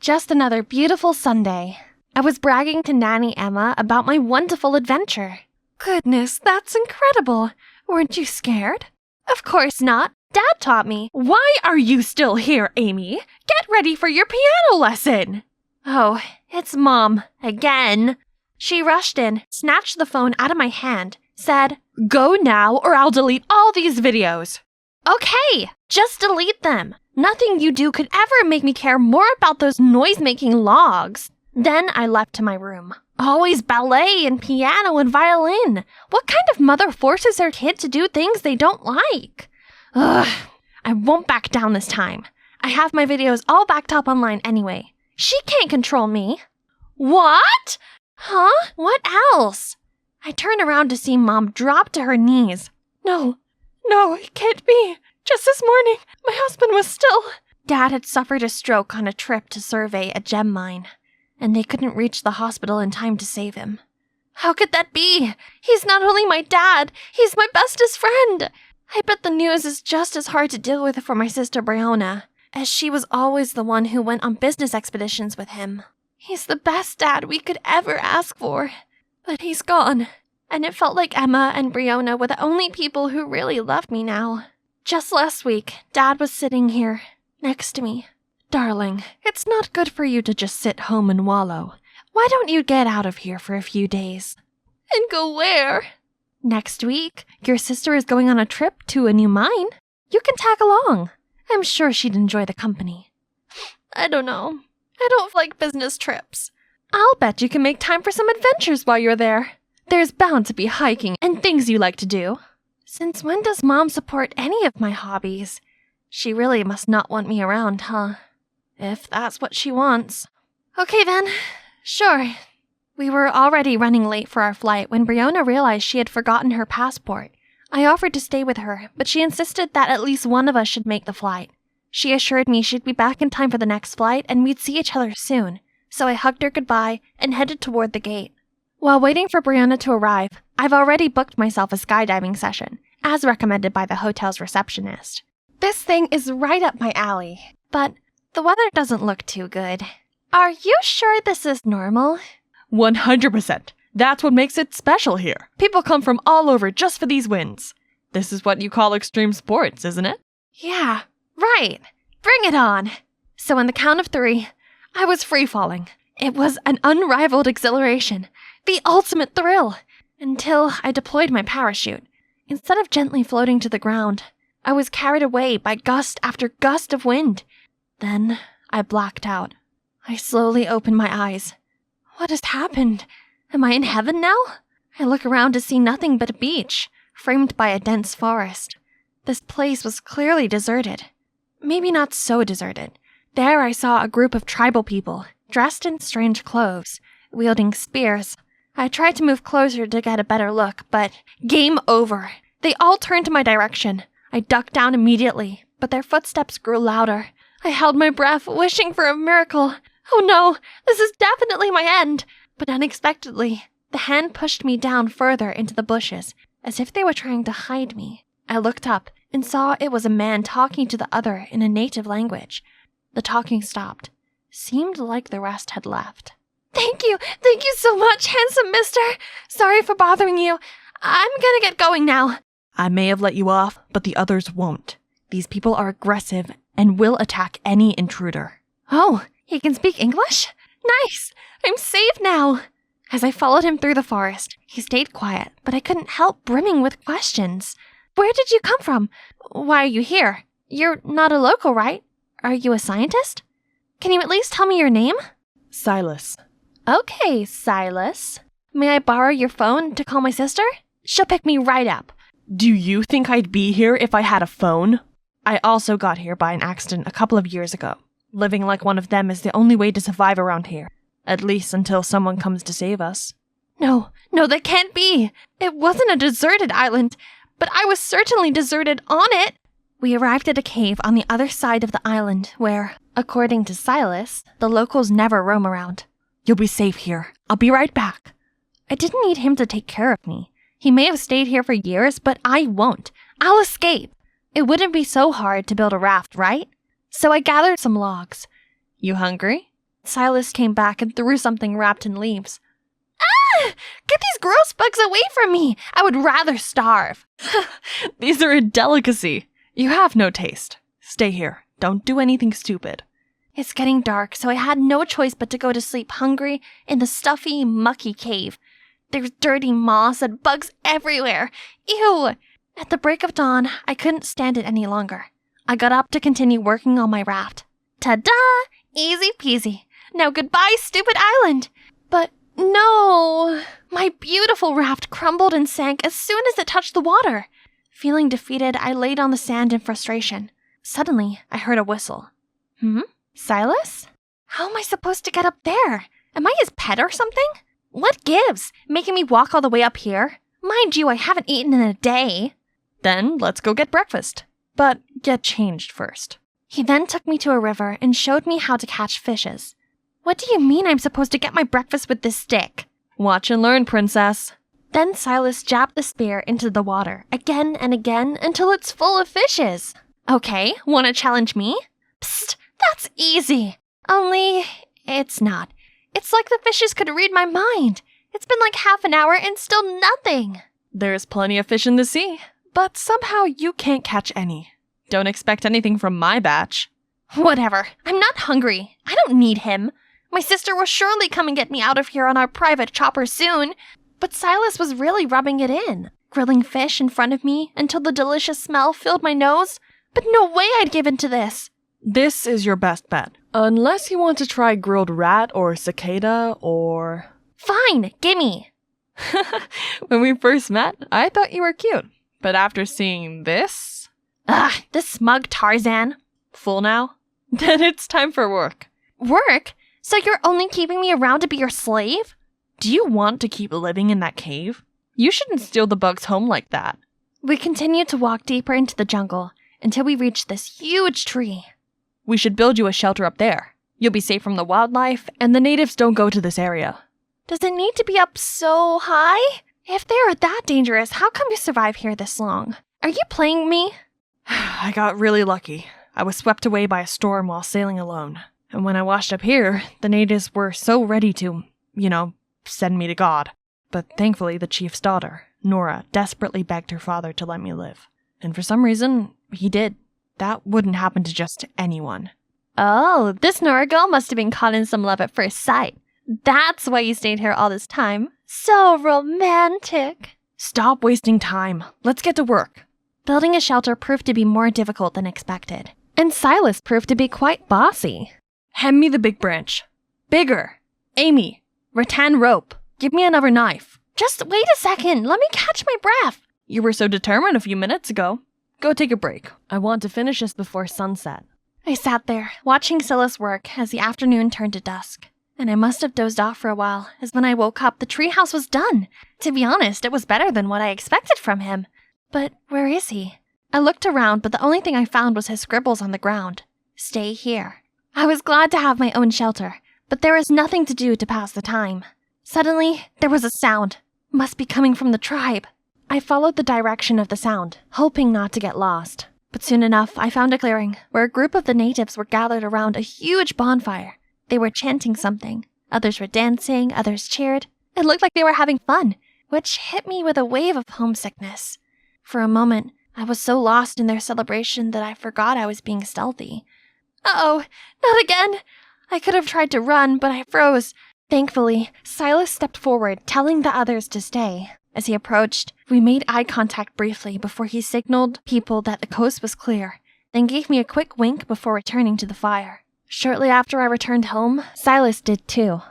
just another beautiful Sunday. I was bragging to Nanny Emma about my wonderful adventure. Goodness, that's incredible. Weren't you scared? Of course not. Dad taught me. Why are you still here, Amy? Get ready for your piano lesson. Oh, it's Mom. Again. She rushed in, snatched the phone out of my hand, said, "Go now or I'll delete all these videos." Okay, just delete them. Nothing you do could ever make me care more about those noise-making logs. Then I left to my room. Always ballet and piano and violin. What kind of mother forces their kid to do things they don't like? Ugh, I won't back down this time. I have my videos all backed up online anyway. She can't control me. What? Huh? What else? I turned around to see Mom drop to her knees. No, it can't be. Just this morning, my husband was still... Dad had suffered a stroke on a trip to survey a gem mine, and they couldn't reach the hospital in time to save him. How could that be? He's not only my dad, he's my bestest friend. I bet the news is just as hard to deal with for my sister Brianna, as she was always the one who went on business expeditions with him. He's the best dad we could ever ask for. But he's gone, and it felt like Emma and Brianna were the only people who really loved me now. Just last week, Dad was sitting here, next to me. Darling, it's not good for you to just sit home and wallow. Why don't you get out of here for a few days? And go where? Next week, your sister is going on a trip to a new mine. You can tag along. I'm sure she'd enjoy the company. I don't know. I don't like business trips. I'll bet you can make time for some adventures while you're there. There's bound to be hiking and things you like to do. Since when does Mom support any of my hobbies? She really must not want me around, huh? If that's what she wants. Okay then, sure. We were already running late for our flight when Brianna realized she had forgotten her passport. I offered to stay with her, but she insisted that at least one of us should make the flight. She assured me she'd be back in time for the next flight and we'd see each other soon, so I hugged her goodbye and headed toward the gate. While waiting for Brianna to arrive, I've already booked myself a skydiving session, as recommended by the hotel's receptionist. This thing is right up my alley, but the weather doesn't look too good. Are you sure this is normal? 100%. That's what makes it special here. People come from all over just for these winds. This is what you call extreme sports, isn't it? Yeah, right. Bring it on. So on the count of 3, I was free-falling. It was an unrivaled exhilaration, the ultimate thrill, until I deployed my parachute. Instead of gently floating to the ground, I was carried away by gust after gust of wind. Then I blacked out. I slowly opened my eyes. What has happened? Am I in heaven now? I look around to see nothing but a beach, framed by a dense forest. This place was clearly deserted. Maybe not so deserted. There I saw a group of tribal people, dressed in strange clothes, wielding spears. I tried to move closer to get a better look, but game over. They all turned to my direction. I ducked down immediately, but their footsteps grew louder. I held my breath, wishing for a miracle. Oh no, this is definitely my end. But unexpectedly, the hand pushed me down further into the bushes, as if they were trying to hide me. I looked up and saw it was a man talking to the other in a native language. The talking stopped. Seemed like the rest had left. Thank you so much, handsome mister. Sorry for bothering you. I'm gonna get going now. I may have let you off, but the others won't. These people are aggressive and will attack any intruder. Oh, he can speak English? Nice! I'm safe now! As I followed him through the forest, he stayed quiet, but I couldn't help brimming with questions. Where did you come from? Why are you here? You're not a local, right? Are you a scientist? Can you at least tell me your name? Silas. Okay, Silas. May I borrow your phone to call my sister? She'll pick me right up. Do you think I'd be here if I had a phone? I also got here by an accident a couple of years ago. Living like one of them is the only way to survive around here. At least until someone comes to save us. No, that can't be. It wasn't a deserted island, but I was certainly deserted on it. We arrived at a cave on the other side of the island where, according to Silas, the locals never roam around. You'll be safe here. I'll be right back. I didn't need him to take care of me. He may have stayed here for years, but I won't. I'll escape. It wouldn't be so hard to build a raft, right? So I gathered some logs. You hungry? Silas came back and threw something wrapped in leaves. Ah! Get these gross bugs away from me! I would rather starve. These are a delicacy. You have no taste. Stay here. Don't do anything stupid. It's getting dark, so I had no choice but to go to sleep hungry in the stuffy, mucky cave. There's dirty moss and bugs everywhere. Ew! At the break of dawn, I couldn't stand it any longer. I got up to continue working on my raft. Ta-da! Easy peasy. Now goodbye, stupid island! But no! My beautiful raft crumbled and sank as soon as it touched the water. Feeling defeated, I laid on the sand in frustration. Suddenly, I heard a whistle. Silas? How am I supposed to get up there? Am I his pet or something? What gives? Making me walk all the way up here? Mind you, I haven't eaten in a day. Then let's go get breakfast. But get changed first. He then took me to a river and showed me how to catch fishes. What do you mean I'm supposed to get my breakfast with this stick? Watch and learn, princess. Then Silas jabbed the spear into the water again and again until it's full of fishes. Okay, wanna challenge me? Psst, that's easy. Only, it's not. It's like the fishes could read my mind. It's been like half an hour and still nothing. There's plenty of fish in the sea, but somehow you can't catch any. Don't expect anything from my batch. Whatever. I'm not hungry. I don't need him. My sister will surely come and get me out of here on our private chopper soon. But Silas was really rubbing it in, grilling fish in front of me until the delicious smell filled my nose. But no way I'd give in to this. This is your best bet. Unless you want to try grilled rat or cicada or... Fine, gimme. When we first met, I thought you were cute. But after seeing this... Ugh, this smug Tarzan. Full now? Then it's time for work. Work? So you're only keeping me around to be your slave? Do you want to keep living in that cave? You shouldn't steal the bugs home like that. We continued to walk deeper into the jungle until we reached this huge tree. We should build you a shelter up there. You'll be safe from the wildlife, and the natives don't go to this area. Does it need to be up so high? If they are that dangerous, how come you survive here this long? Are you playing me? I got really lucky. I was swept away by a storm while sailing alone. And when I washed up here, the natives were so ready to, send me to God. But thankfully, the chief's daughter, Nora, desperately begged her father to let me live. And for some reason, he did. That wouldn't happen to just anyone. Oh, this Nora girl must have been caught in some love at first sight. That's why you stayed here all this time. So romantic. Stop wasting time. Let's get to work. Building a shelter proved to be more difficult than expected. And Silas proved to be quite bossy. Hand me the big branch. Bigger. Amy. Rattan rope. Give me another knife. Just wait a second. Let me catch my breath. You were so determined a few minutes ago. Go take a break. I want to finish this before sunset. I sat there, watching Silas work as the afternoon turned to dusk. And I must have dozed off for a while, as when I woke up, the treehouse was done. To be honest, it was better than what I expected from him. But where is he? I looked around, but the only thing I found was his scribbles on the ground. Stay here. I was glad to have my own shelter, but there was nothing to do to pass the time. Suddenly, there was a sound. Must be coming from the tribe. I followed the direction of the sound, hoping not to get lost. But soon enough, I found a clearing where a group of the natives were gathered around a huge bonfire. They were chanting something. Others were dancing, others cheered. It looked like they were having fun, which hit me with a wave of homesickness. For a moment, I was so lost in their celebration that I forgot I was being stealthy. Uh-oh, not again! I could have tried to run, but I froze. Thankfully, Silas stepped forward, telling the others to stay. As he approached, we made eye contact briefly before he signaled people that the coast was clear, then gave me a quick wink before returning to the fire. Shortly after I returned home, Silas did too.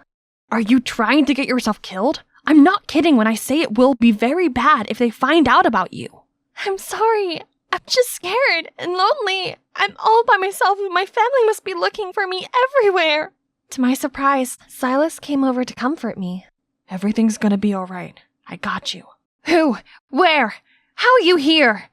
Are you trying to get yourself killed? I'm not kidding when I say it will be very bad if they find out about you. I'm sorry. I'm just scared and lonely. I'm all by myself and my family must be looking for me everywhere. To my surprise, Silas came over to comfort me. Everything's gonna be all right. I got you. Who? Where? How are you here?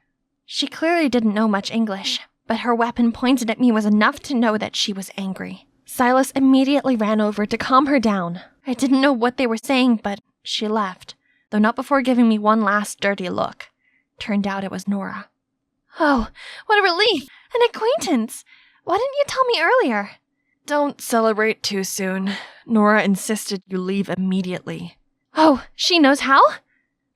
She clearly didn't know much English, but her weapon pointed at me was enough to know that she was angry. Silas immediately ran over to calm her down. I didn't know what they were saying, but she left, though not before giving me one last dirty look. Turned out it was Nora. Oh, what a relief! An acquaintance! Why didn't you tell me earlier? Don't celebrate too soon. Nora insisted you leave immediately. Oh, she knows how?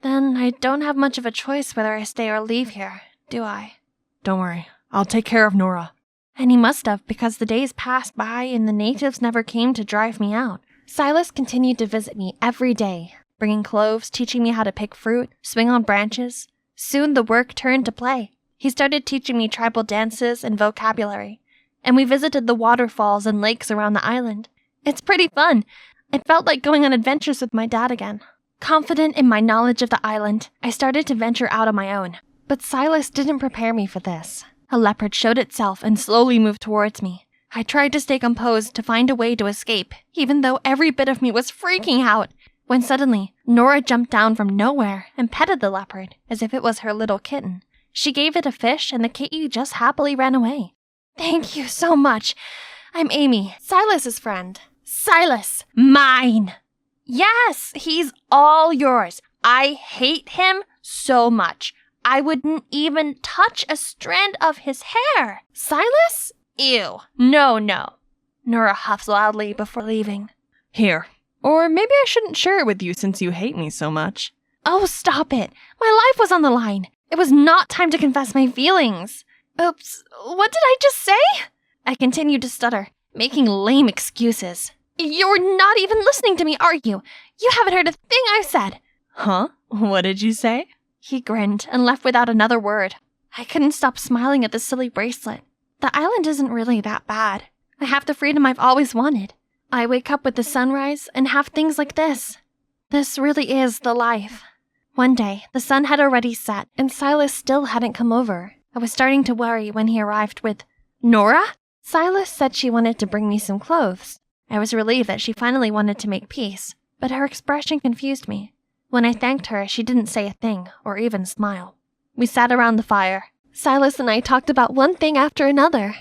Then I don't have much of a choice whether I stay or leave here, do I? Don't worry. I'll take care of Nora. And he must have, because the days passed by and the natives never came to drive me out. Silas continued to visit me every day, bringing cloves, teaching me how to pick fruit, swing on branches. Soon the work turned to play. He started teaching me tribal dances and vocabulary, and we visited the waterfalls and lakes around the island. It's pretty fun. It felt like going on adventures with my dad again. Confident in my knowledge of the island, I started to venture out on my own. But Silas didn't prepare me for this. A leopard showed itself and slowly moved towards me. I tried to stay composed to find a way to escape, even though every bit of me was freaking out, when suddenly, Nora jumped down from nowhere and petted the leopard as if it was her little kitten. She gave it a fish and the kitty just happily ran away. Thank you so much. I'm Amy, Silas's friend. Silas, mine! Yes, he's all yours. I hate him so much. I wouldn't even touch a strand of his hair. Silas? Ew. No. Nora huffs loudly before leaving. Here. Or maybe I shouldn't share it with you since you hate me so much. Oh, stop it. My life was on the line. It was not time to confess my feelings. Oops, what did I just say? I continued to stutter, making lame excuses. You're not even listening to me, are you? You haven't heard a thing I've said. Huh? What did you say? He grinned and left without another word. I couldn't stop smiling at the silly bracelet. The island isn't really that bad. I have the freedom I've always wanted. I wake up with the sunrise and have things like this. This really is the life. One day, the sun had already set and Silas still hadn't come over. I was starting to worry when he arrived with, Nora? Silas said she wanted to bring me some clothes. I was relieved that she finally wanted to make peace, but her expression confused me. When I thanked her, she didn't say a thing or even smile. We sat around the fire. Silas and I talked about one thing after another.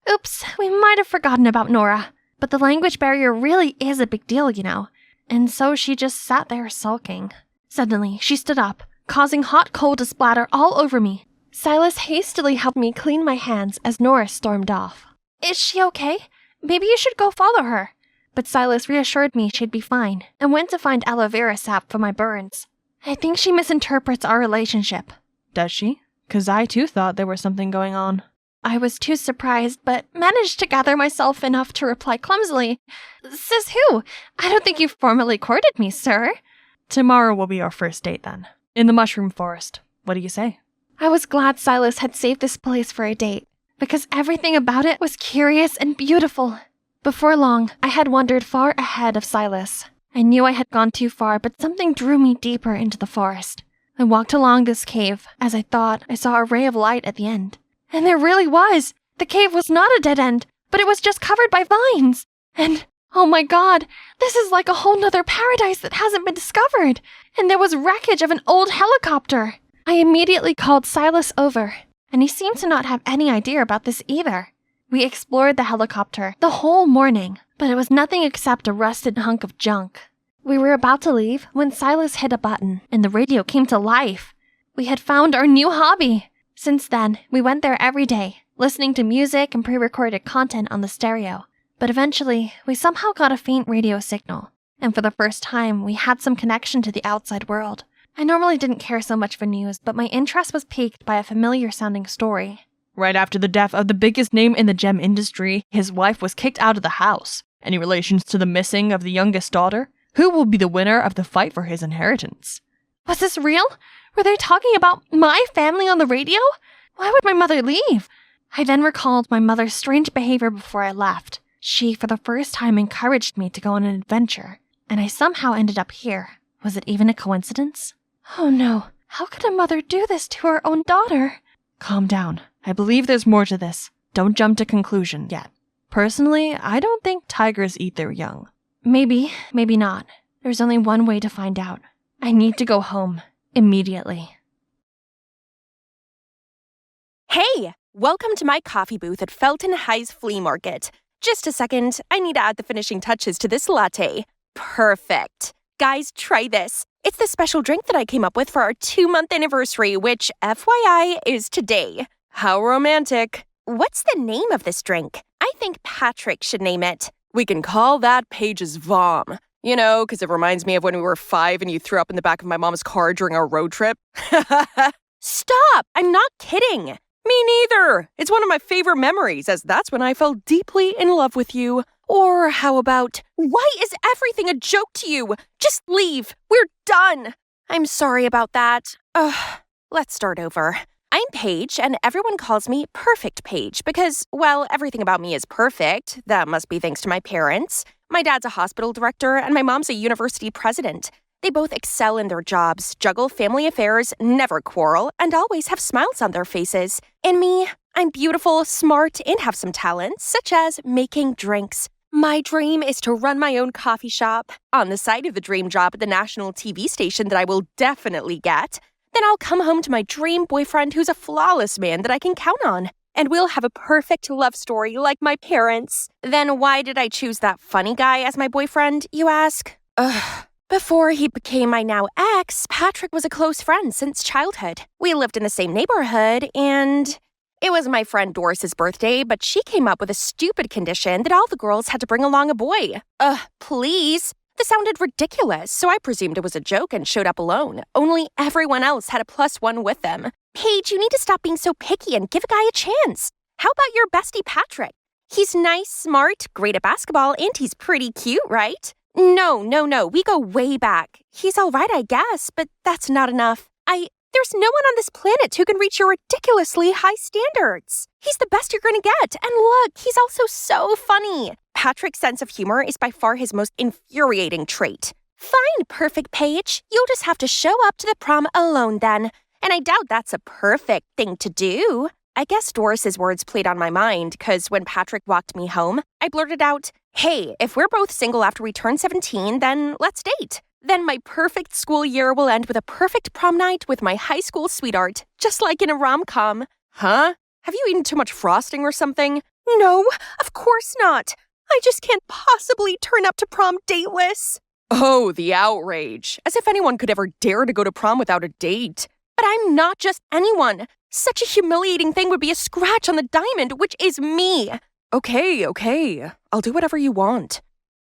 Oops, we might have forgotten about Nora. But the language barrier really is a big deal, you know. And so she just sat there sulking. Suddenly, she stood up, causing hot coal to splatter all over me. Silas hastily helped me clean my hands as Nora stormed off. Is she okay? Maybe you should go follow her. But Silas reassured me she'd be fine and went to find aloe vera sap for my burns. I think she misinterprets our relationship. Does she? 'Cause I too thought there was something going on. I was too surprised, but managed to gather myself enough to reply clumsily. Says who? I don't think you've formally courted me, sir. Tomorrow will be our first date then. In the mushroom forest. What do you say? I was glad Silas had saved this place for a date, because everything about it was curious and beautiful. Before long, I had wandered far ahead of Silas. I knew I had gone too far, but something drew me deeper into the forest. I walked along this cave, as I thought I saw a ray of light at the end. And there really was. The cave was not a dead end, but it was just covered by vines. And, oh my god, this is like a whole nother paradise that hasn't been discovered. And there was wreckage of an old helicopter. I immediately called Silas over, and he seemed to not have any idea about this either. We explored the helicopter the whole morning, but it was nothing except a rusted hunk of junk. We were about to leave when Silas hit a button, and the radio came to life. We had found our new hobby. Since then, we went there every day, listening to music and pre-recorded content on the stereo. But eventually, we somehow got a faint radio signal, and for the first time, we had some connection to the outside world. I normally didn't care so much for news, but my interest was piqued by a familiar-sounding story. Right after the death of the biggest name in the gem industry, his wife was kicked out of the house. Any relations to the missing of the youngest daughter? Who will be the winner of the fight for his inheritance? Was this real? Were they talking about my family on the radio? Why would my mother leave? I then recalled my mother's strange behavior before I left. She, for the first time, encouraged me to go on an adventure, and I somehow ended up here. Was it even a coincidence? Oh no, how could a mother do this to her own daughter? Calm down. I believe there's more to this. Don't jump to conclusion yet. Personally, I don't think tigers eat their young. Maybe, maybe not. There's only one way to find out. I need to go home. Immediately. Hey! Welcome to my coffee booth at Felton High's Flea Market. Just a second, I need to add the finishing touches to this latte. Perfect. Guys, try this. It's the special drink that I came up with for our 2-month anniversary, which, FYI, is today. How romantic. What's the name of this drink? I I think Patrick should name it. We can call that Paige's Vom. You know, because it reminds me of when we were 5 and you threw up in the back of my mom's car during our road trip. Stop! I'm not kidding. Me neither. It's one of my favorite memories, as that's when I fell deeply in love with you. Or how about, why is everything a joke to you? Just leave. We're done. I'm sorry about that. Let's start over. I'm Paige, and everyone calls me Perfect Paige because, well, everything about me is perfect. That must be thanks to my parents. My dad's a hospital director, and my mom's a university president. They both excel in their jobs, juggle family affairs, never quarrel, and always have smiles on their faces. And me, I'm beautiful, smart, and have some talents, such as making drinks. My dream is to run my own coffee shop. On the side of the dream job at the national TV station that I will definitely get. Then I'll come home to my dream boyfriend who's a flawless man that I can count on. And we'll have a perfect love story like my parents. Then why did I choose that funny guy as my boyfriend, you ask? Before he became my now ex, Patrick was a close friend since childhood. We lived in the same neighborhood, and it was my friend Doris's birthday, but she came up with a stupid condition that all the girls had to bring along a boy. Please? This sounded ridiculous, so I presumed it was a joke and showed up alone. Only everyone else had a +1 with them. Paige, you need to stop being so picky and give a guy a chance. How about your bestie Patrick? He's nice, smart, great at basketball, and he's pretty cute, right? No, we go way back. He's all right, I guess, but that's not enough. There's no one on this planet who can reach your ridiculously high standards. He's the best you're gonna get, and look, he's also so funny. Patrick's sense of humor is by far his most infuriating trait. Fine, Perfect Paige. You'll just have to show up to the prom alone then. And I doubt that's a perfect thing to do. I guess Doris's words played on my mind, because when Patrick walked me home, I blurted out, hey, if we're both single after we turn 17, then let's date. Then my perfect school year will end with a perfect prom night with my high school sweetheart, just like in a rom-com. Huh? Have you eaten too much frosting or something? No, of course not. I just can't possibly turn up to prom dateless. Oh, the outrage. As if anyone could ever dare to go to prom without a date. But I'm not just anyone. Such a humiliating thing would be a scratch on the diamond, which is me. Okay. I'll do whatever you want.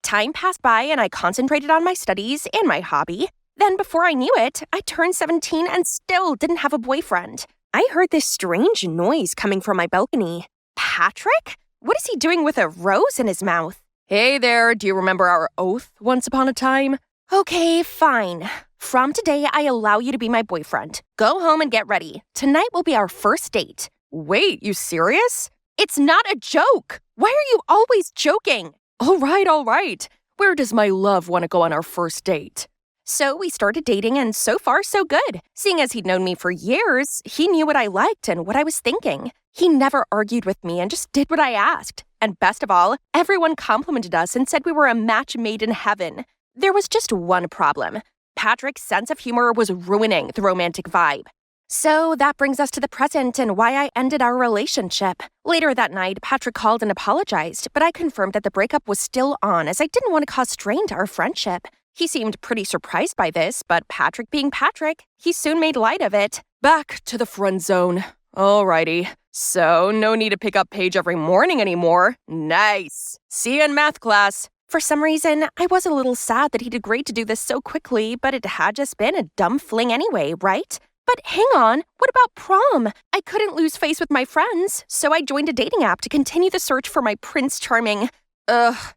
Time passed by and I concentrated on my studies and my hobby. Then before I knew it, I turned 17 and still didn't have a boyfriend. I heard this strange noise coming from my balcony. Patrick? What is he doing with a rose in his mouth? Hey there, do you remember our oath once upon a time? Okay, fine. From today, I allow you to be my boyfriend. Go home and get ready. Tonight will be our first date. Wait, you serious? It's not a joke. Why are you always joking? All right. Where does my love want to go on our first date? So we started dating, and so far, so good. Seeing as he'd known me for years, he knew what I liked and what I was thinking. He never argued with me and just did what I asked. And best of all, everyone complimented us and said we were a match made in heaven. There was just one problem. Patrick's sense of humor was ruining the romantic vibe. So that brings us to the present and why I ended our relationship. Later that night, Patrick called and apologized, but I confirmed that the breakup was still on as I didn't want to cause strain to our friendship. He seemed pretty surprised by this, but Patrick being Patrick, he soon made light of it. Back to the friend zone. Alrighty. So, no need to pick up Paige every morning anymore. Nice. See you in math class. For some reason, I was a little sad that he'd agreed to do this so quickly, but it had just been a dumb fling anyway, right? But hang on, what about prom? I couldn't lose face with my friends, so I joined a dating app to continue the search for my Prince Charming.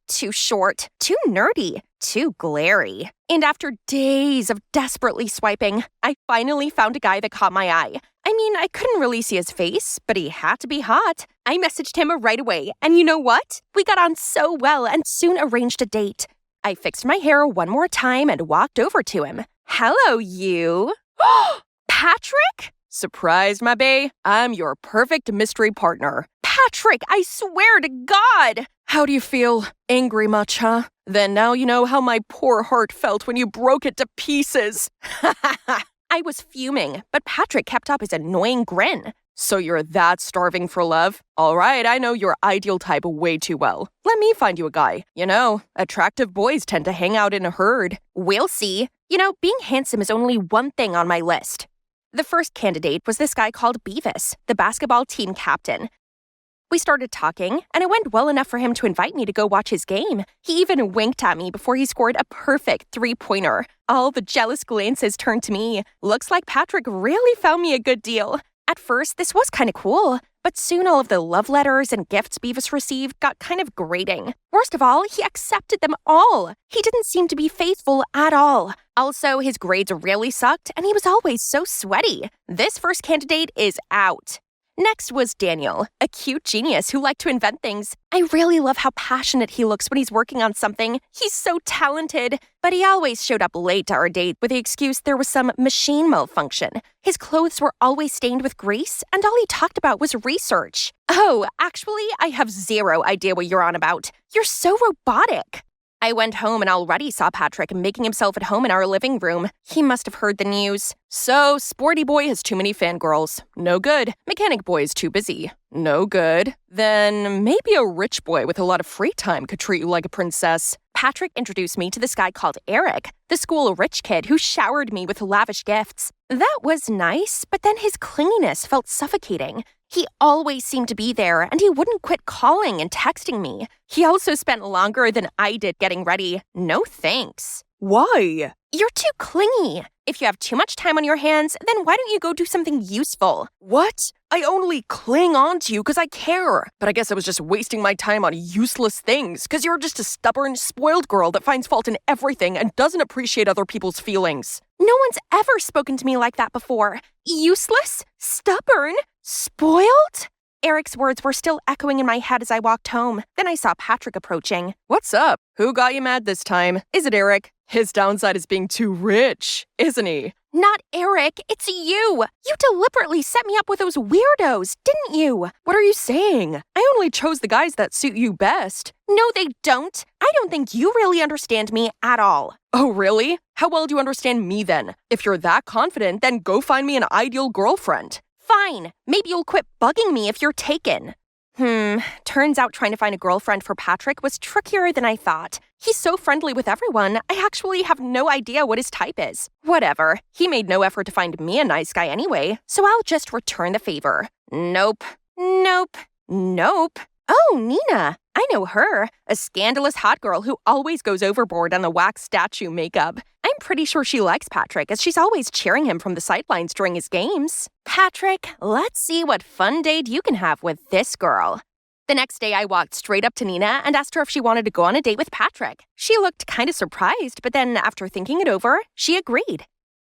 Too short, too nerdy, too glary. And after days of desperately swiping, I finally found a guy that caught my eye. I mean, I couldn't really see his face, but he had to be hot. I messaged him right away, and you know what? We got on so well and soon arranged a date. I fixed my hair one more time and walked over to him. Hello, you. Patrick? Surprise, my bae. I'm your perfect mystery partner. Patrick, I swear to God! How do you feel? Angry much, huh? Then now you know how my poor heart felt when you broke it to pieces. I was fuming, but Patrick kept up his annoying grin. So you're that starving for love? All right, I know your ideal type way too well. Let me find you a guy. You know, attractive boys tend to hang out in a herd. We'll see. You know, being handsome is only one thing on my list. The first candidate was this guy called Beavis, the basketball team captain. We started talking, and it went well enough for him to invite me to go watch his game. He even winked at me before he scored a perfect three-pointer. All the jealous glances turned to me. Looks like Patrick really found me a good deal. At first, this was kind of cool, but soon all of the love letters and gifts Beavis received got kind of grating. Worst of all, he accepted them all. He didn't seem to be faithful at all. Also, his grades really sucked, and he was always so sweaty. This first candidate is out. Next was Daniel, a cute genius who liked to invent things. I really love how passionate he looks when he's working on something. He's so talented. But he always showed up late to our date with the excuse there was some machine malfunction. His clothes were always stained with grease, and all he talked about was research. Oh, actually, I have zero idea what you're on about. You're so robotic. I went home and already saw Patrick making himself at home in our living room. He must have heard the news. So, Sporty Boy has too many fangirls. No good. Mechanic Boy is too busy. No good. Then maybe a rich boy with a lot of free time could treat you like a princess. Patrick introduced me to this guy called Eric, the school rich kid who showered me with lavish gifts. That was nice, but then his clinginess felt suffocating. He always seemed to be there, and he wouldn't quit calling and texting me. He also spent longer than I did getting ready. No thanks. Why? You're too clingy. If you have too much time on your hands, then why don't you go do something useful? What? I only cling on to you because I care. But I guess I was just wasting my time on useless things because you're just a stubborn, spoiled girl that finds fault in everything and doesn't appreciate other people's feelings. No one's ever spoken to me like that before. Useless? Stubborn? Spoiled? Eric's words were still echoing in my head as I walked home. Then I saw Patrick approaching. What's up? Who got you mad this time? Is it Eric? His downside is being too rich, isn't he? Not Eric, it's you. You deliberately set me up with those weirdos, didn't you? What are you saying? I only chose the guys that suit you best. No, they don't. I don't think you really understand me at all. Oh, really? How well do you understand me then? If you're that confident, then go find me an ideal girlfriend. Fine. Maybe you'll quit bugging me if you're taken. Turns out trying to find a girlfriend for Patrick was trickier than I thought. He's so friendly with everyone, I actually have no idea what his type is. Whatever. He made no effort to find me a nice guy anyway, so I'll just return the favor. Nope. Oh, Nina. I know her. A scandalous hot girl who always goes overboard on the wax statue makeup. I'm pretty sure she likes Patrick, as she's always cheering him from the sidelines during his games. Patrick, let's see what fun date you can have with this girl. The next day, I walked straight up to Nina and asked her if she wanted to go on a date with Patrick. She looked kind of surprised, but then after thinking it over, she agreed.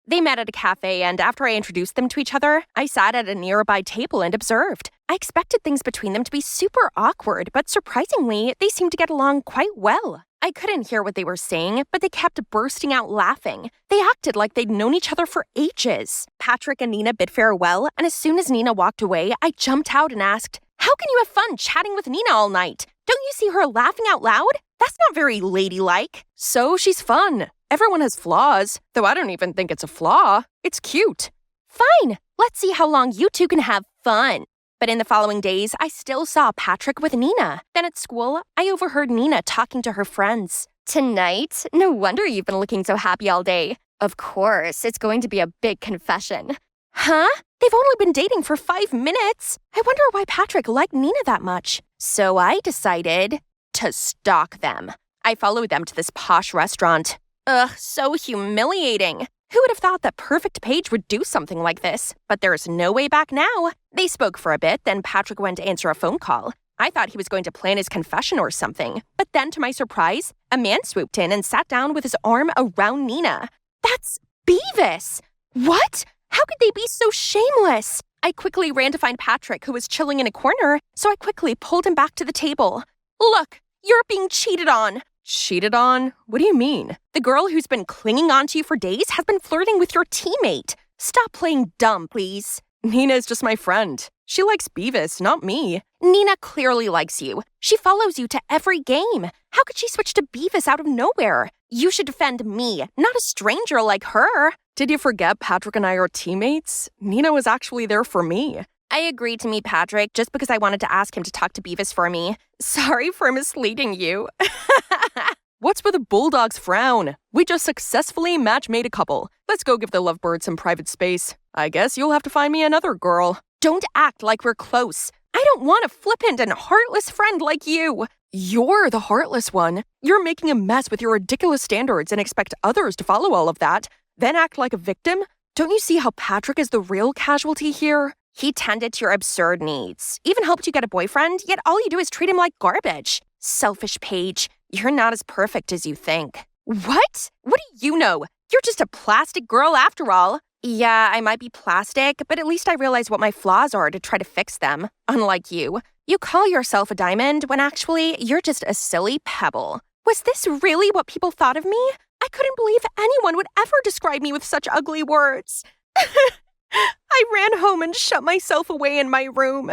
They met at a cafe, and after I introduced them to each other, I sat at a nearby table and observed. I expected things between them to be super awkward, but surprisingly, they seemed to get along quite well. I couldn't hear what they were saying, but they kept bursting out laughing. They acted like they'd known each other for ages. Patrick and Nina bid farewell, and as soon as Nina walked away, I jumped out and asked, "How can you have fun chatting with Nina all night? Don't you see her laughing out loud? That's not very ladylike." So she's fun. Everyone has flaws, though I don't even think it's a flaw. It's cute. Fine, let's see how long you two can have fun. But in the following days, I still saw Patrick with Nina. Then at school, I overheard Nina talking to her friends. "Tonight? No wonder you've been looking so happy all day. Of course, it's going to be a big confession." Huh? They've only been dating for 5 minutes. I wonder why Patrick liked Nina that much. So I decided to stalk them. I followed them to this posh restaurant. Ugh, so humiliating. Who would have thought that Perfect Page would do something like this? But there's no way back now. They spoke for a bit, then Patrick went to answer a phone call. I thought he was going to plan his confession or something. But then, to my surprise, a man swooped in and sat down with his arm around Nina. That's Beavis! What? How could they be so shameless? I quickly ran to find Patrick, who was chilling in a corner, so I quickly pulled him back to the table. Look, you're being cheated on. Cheated on? What do you mean? The girl who's been clinging on to you for days has been flirting with your teammate. Stop playing dumb, please. Nina is just my friend. She likes Beavis, not me. Nina clearly likes you. She follows you to every game. How could she switch to Beavis out of nowhere? You should defend me, not a stranger like her. Did you forget Patrick and I are teammates? Nina was actually there for me. I agreed to meet Patrick just because I wanted to ask him to talk to Beavis for me. Sorry for misleading you. What's with a bulldog's frown? We just successfully match-made a couple. Let's go give the lovebird some private space. I guess you'll have to find me another girl. Don't act like we're close. I don't want a flippant and heartless friend like you. You're the heartless one. You're making a mess with your ridiculous standards and expect others to follow all of that, then act like a victim? Don't you see how Patrick is the real casualty here? He tended to your absurd needs, even helped you get a boyfriend, yet all you do is treat him like garbage. Selfish Paige, you're not as perfect as you think. What? What do you know? You're just a plastic girl after all. Yeah, I might be plastic, but at least I realize what my flaws are to try to fix them. Unlike you. You call yourself a diamond when actually you're just a silly pebble. Was this really what people thought of me? I couldn't believe anyone would ever describe me with such ugly words. I ran home and shut myself away in my room.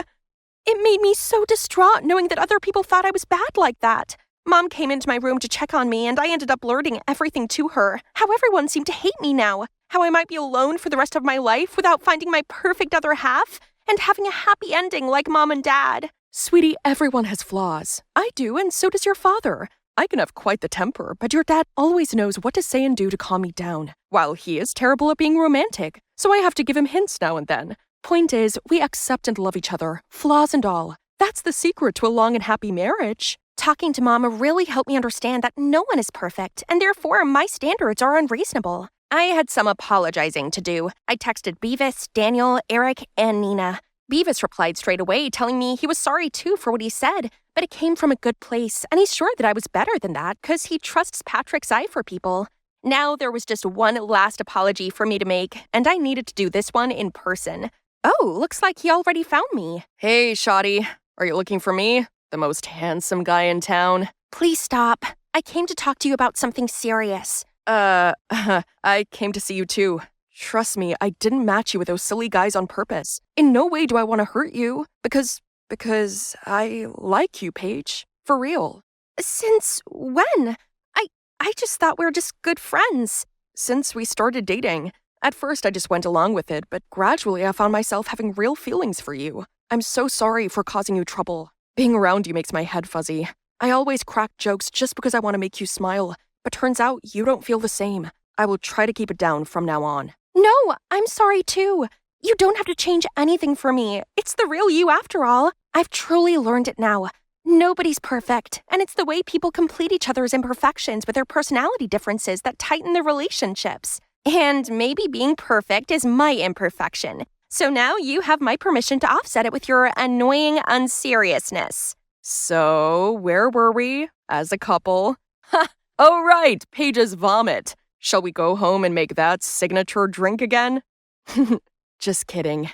It made me so distraught knowing that other people thought I was bad like that. Mom came into my room to check on me, and I ended up blurting everything to her. How everyone seemed to hate me now. How I might be alone for the rest of my life without finding my perfect other half and having a happy ending like Mom and Dad. Sweetie, everyone has flaws. I do, and so does your father. I can have quite the temper, but your dad always knows what to say and do to calm me down, while he is terrible at being romantic, so I have to give him hints now and then. Point is, we accept and love each other, flaws and all. That's the secret to a long and happy marriage. Talking to Mom really helped me understand that no one is perfect, and therefore my standards are unreasonable. I had some apologizing to do. I texted Beavis, Daniel, Eric, and Nina. Beavis replied straight away, telling me he was sorry too for what he said, but it came from a good place, and he's sure that I was better than that because he trusts Patrick's eye for people. Now there was just one last apology for me to make, and I needed to do this one in person. Oh, looks like he already found me. Hey, Shotty. Are you looking for me? The most handsome guy in town? Please stop. I came to talk to you about something serious. I came to see you too. Trust me, I didn't match you with those silly guys on purpose. In no way do I want to hurt you, because I like you, Paige. For real. Since when? I just thought we were just good friends. Since we started dating. At first I just went along with it, but gradually I found myself having real feelings for you. I'm so sorry for causing you trouble. Being around you makes my head fuzzy. I always crack jokes just because I want to make you smile, but turns out you don't feel the same. I will try to keep it down from now on. No, I'm sorry too. You don't have to change anything for me. It's the real you after all. I've truly learned it now. Nobody's perfect, and it's the way people complete each other's imperfections with their personality differences that tighten their relationships. And maybe being perfect is my imperfection. So now you have my permission to offset it with your annoying unseriousness. So, where were we? As a couple? Ha! Oh right, Paige's vomit. Shall we go home and make that signature drink again? Just kidding.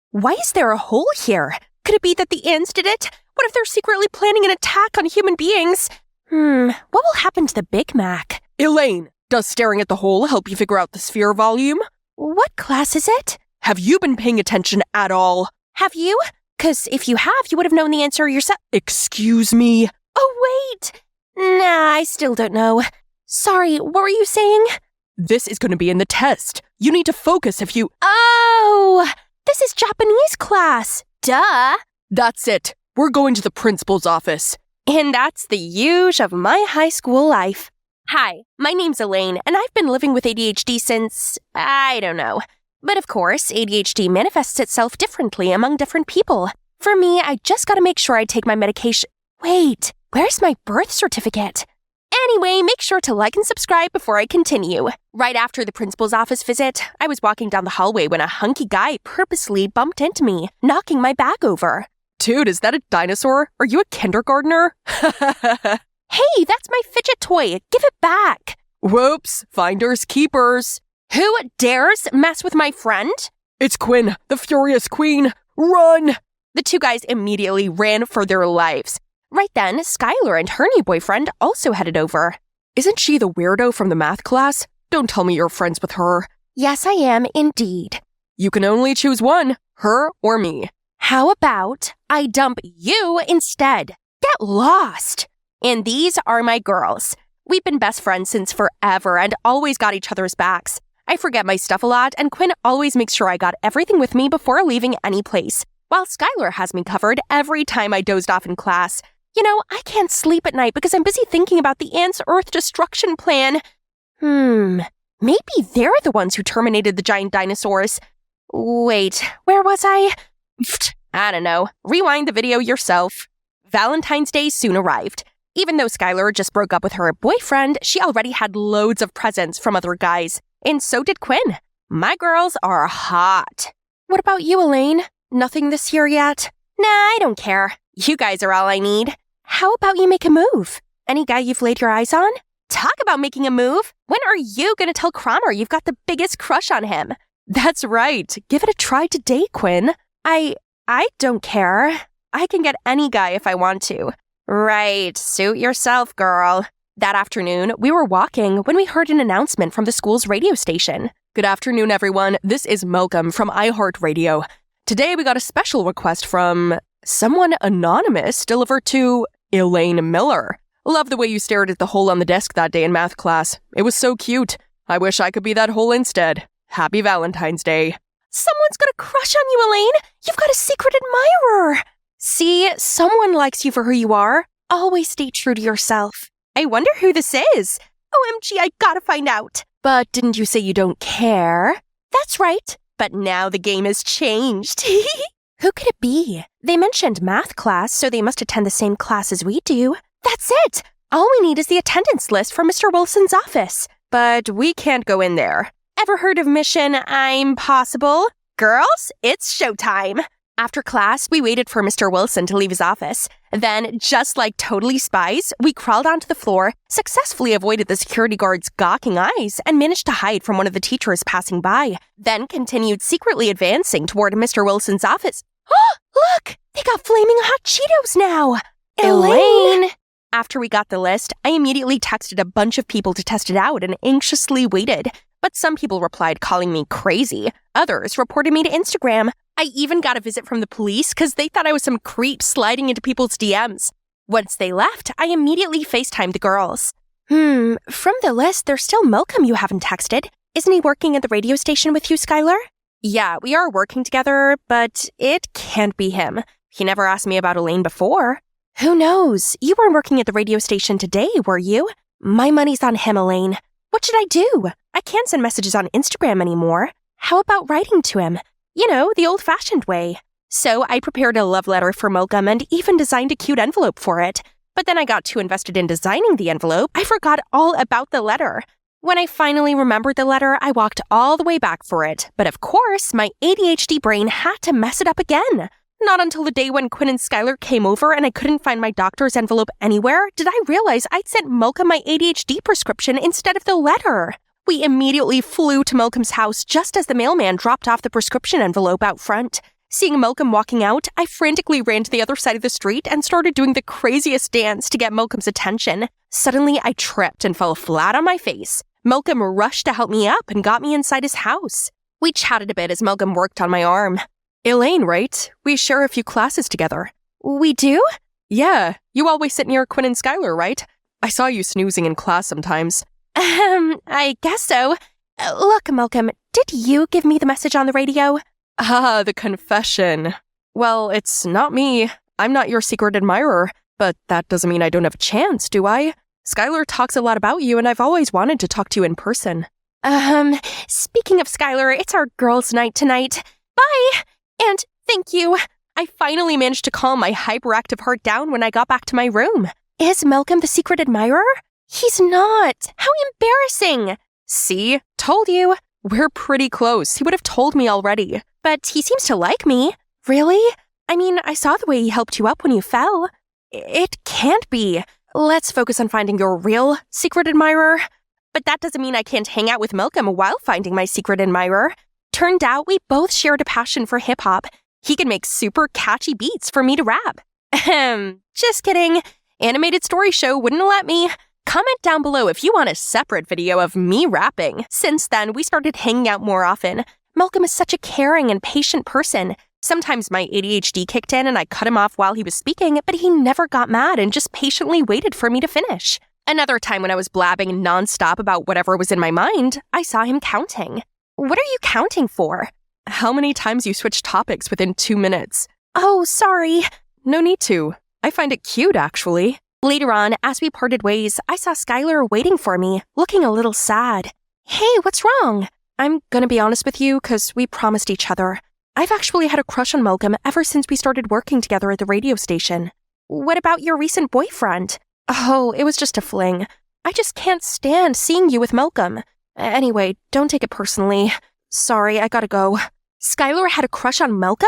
Why is there a hole here? Could it be that the ants did it? What if they're secretly planning an attack on human beings? What will happen to the Big Mac? Elaine, does staring at the hole help you figure out the sphere volume? What class is it? Have you been paying attention at all? Have you? 'Cause if you have, you would have known the answer yourself. Excuse me? Oh, wait. Nah, I still don't know. Sorry, what were you saying? This is going to be in the test. You need to focus if you... Oh, this is Japanese class. Duh. That's it. We're going to the principal's office. And that's the huge of my high school life. Hi, my name's Elaine, and I've been living with ADHD since... I don't know. But of course, ADHD manifests itself differently among different people. For me, I just gotta make sure I take my medication... Wait, where's my birth certificate? Anyway, make sure to like and subscribe before I continue. Right after the principal's office visit, I was walking down the hallway when a hunky guy purposely bumped into me, knocking my bag over. Dude, is that a dinosaur? Are you a kindergartner? Hey, that's my fidget toy. Give it back. Whoops, finders keepers. Who dares mess with my friend? It's Quinn, the Furious Queen. Run! The two guys immediately ran for their lives. Right then, Skylar and her new boyfriend also headed over. Isn't she the weirdo from the math class? Don't tell me you're friends with her. Yes, I am indeed. You can only choose one, her or me. How about I dump you instead? Get lost. And these are my girls. We've been best friends since forever and always got each other's backs. I forget my stuff a lot, and Quinn always makes sure I got everything with me before leaving any place, while Skylar has me covered every time I dozed off in class. You know, I can't sleep at night because I'm busy thinking about the ants' Earth destruction plan. Maybe they're the ones who terminated the giant dinosaurs. Wait, where was I? I don't know. Rewind the video yourself. Valentine's Day soon arrived. Even though Skylar just broke up with her boyfriend, she already had loads of presents from other guys. And so did Quinn. My girls are hot. What about you, Elaine? Nothing this year yet? Nah, I don't care. You guys are all I need. How about you make a move? Any guy you've laid your eyes on? Talk about making a move. When are you gonna tell Cromer you've got the biggest crush on him? That's right. Give it a try today, Quinn. I don't care. I can get any guy if I want to. Right. Suit yourself, girl. That afternoon, we were walking when we heard an announcement from the school's radio station. Good afternoon, everyone. This is Malcolm from iHeartRadio. Today, we got a special request from someone anonymous delivered to Elaine Miller. Love the way you stared at the hole on the desk that day in math class. It was so cute. I wish I could be that hole instead. Happy Valentine's Day. Someone's got a crush on you, Elaine. You've got a secret admirer. See, someone likes you for who you are. Always stay true to yourself. I wonder who this is. OMG, I gotta find out. But didn't you say you don't care? That's right. But now the game has changed. Who could it be? They mentioned math class, so they must attend the same class as we do. That's it. All we need is the attendance list from Mr. Wilson's office. But we can't go in there. Ever heard of Mission Impossible? Girls, it's showtime. After class, we waited for Mr. Wilson to leave his office. Then, just like totally spies, we crawled onto the floor, successfully avoided the security guard's gawking eyes, and managed to hide from one of the teachers passing by. Then continued secretly advancing toward Mr. Wilson's office. Oh, look! They got flaming hot Cheetos now! Elaine! After we got the list, I immediately texted a bunch of people to test it out and anxiously waited. But some people replied calling me crazy. Others reported me to Instagram. I even got a visit from the police because they thought I was some creep sliding into people's DMs. Once they left, I immediately FaceTimed the girls. From the list, there's still Malcolm you haven't texted. Isn't he working at the radio station with you, Skylar? Yeah, we are working together, but it can't be him. He never asked me about Elaine before. Who knows? You weren't working at the radio station today, were you? My money's on him, Elaine. What should I do? I can't send messages on Instagram anymore. How about writing to him? You know, the old-fashioned way. So I prepared a love letter for Malcolm and even designed a cute envelope for it. But then I got too invested in designing the envelope, I forgot all about the letter. When I finally remembered the letter, I walked all the way back for it. But of course, my ADHD brain had to mess it up again. Not until the day when Quinn and Skylar came over and I couldn't find my doctor's envelope anywhere did I realize I'd sent Malcolm my ADHD prescription instead of the letter. We immediately flew to Malcolm's house just as the mailman dropped off the prescription envelope out front. Seeing Malcolm walking out, I frantically ran to the other side of the street and started doing the craziest dance to get Malcolm's attention. Suddenly, I tripped and fell flat on my face. Malcolm rushed to help me up and got me inside his house. We chatted a bit as Malcolm worked on my arm. Elaine, right? We share a few classes together. We do? Yeah, you always sit near Quinn and Skylar, right? I saw you snoozing in class sometimes. I guess so. Look, Malcolm, did you give me the message on the radio? Ah, the confession. Well, it's not me. I'm not your secret admirer, but that doesn't mean I don't have a chance, do I? Skylar talks a lot about you, and I've always wanted to talk to you in person. Speaking of Skylar, it's our girls' night tonight. Bye! And thank you. I finally managed to calm my hyperactive heart down when I got back to my room. Is Malcolm the secret admirer? He's not. How embarrassing. See? Told you. We're pretty close. He would have told me already. But he seems to like me. Really? I mean, I saw the way he helped you up when you fell. It can't be. Let's focus on finding your real secret admirer. But that doesn't mean I can't hang out with Malcolm while finding my secret admirer. Turned out we both shared a passion for hip-hop. He can make super catchy beats for me to rap. Just kidding. Animated Story Show wouldn't let me. Comment down below if you want a separate video of me rapping. Since then, we started hanging out more often. Malcolm is such a caring and patient person. Sometimes my ADHD kicked in and I cut him off while he was speaking, but he never got mad and just patiently waited for me to finish. Another time when I was blabbing nonstop about whatever was in my mind, I saw him counting. What are you counting for? How many times you switched topics within 2 minutes? Oh, sorry. No need to. I find it cute, actually. Later on, as we parted ways, I saw Skylar waiting for me, looking a little sad. Hey, what's wrong? I'm gonna be honest with you, 'cause we promised each other. I've actually had a crush on Malcolm ever since we started working together at the radio station. What about your recent boyfriend? Oh, it was just a fling. I just can't stand seeing you with Malcolm. Anyway, don't take it personally. Sorry, I gotta go. Skylar had a crush on Malcolm?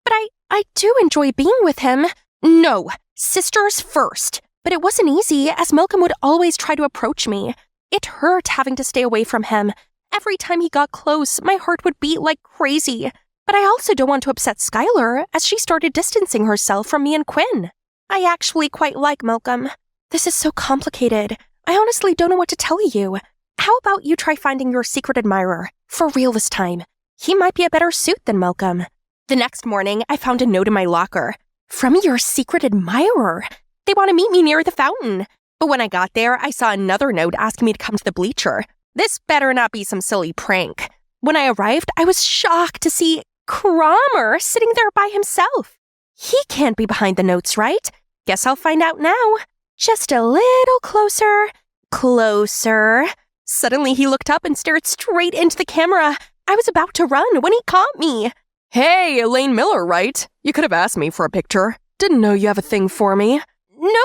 But I do enjoy being with him. No, sisters first. But it wasn't easy, as Malcolm would always try to approach me. It hurt having to stay away from him. Every time he got close, my heart would beat like crazy. But I also don't want to upset Skylar, as she started distancing herself from me and Quinn. I actually quite like Malcolm. This is so complicated. I honestly don't know what to tell you. How about you try finding your secret admirer? For real this time. He might be a better suit than Malcolm. The next morning, I found a note in my locker. From your secret admirer. They want to meet me near the fountain. But when I got there, I saw another note asking me to come to the bleacher. This better not be some silly prank. When I arrived, I was shocked to see Cromer sitting there by himself. He can't be behind the notes, right? Guess I'll find out now. Just a little closer. Closer. Suddenly he looked up and stared straight into the camera. I was about to run when he caught me. Hey, Elaine Miller, right? You could have asked me for a picture. Didn't know you have a thing for me. No,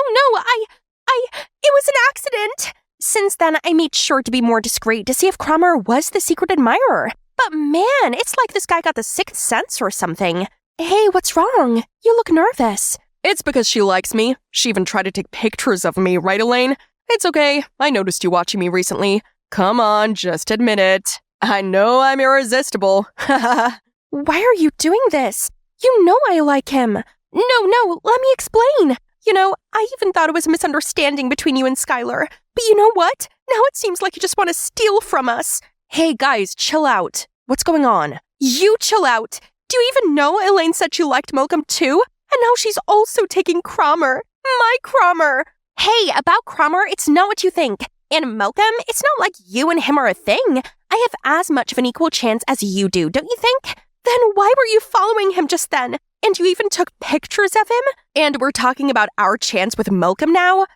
it was an accident. Since then, I made sure to be more discreet to see if Cromer was the secret admirer. But man, it's like this guy got the sixth sense or something. Hey, what's wrong? You look nervous. It's because she likes me. She even tried to take pictures of me, right, Elaine? It's okay. I noticed you watching me recently. Come on, just admit it. I know I'm irresistible. Why are you doing this? You know I like him. No, let me explain. You know, I even thought it was a misunderstanding between you and Skylar. But you know what? Now it seems like you just want to steal from us. Hey, guys, chill out. What's going on? You chill out. Do you even know Elaine said she liked Malcolm too? And now she's also taking Cromer. My Cromer. Hey, about Cromer, it's not what you think. And Malcolm, it's not like you and him are a thing. I have as much of an equal chance as you do, don't you think? Then why were you following him just then? And you even took pictures of him? And we're talking about our chance with Malcolm now?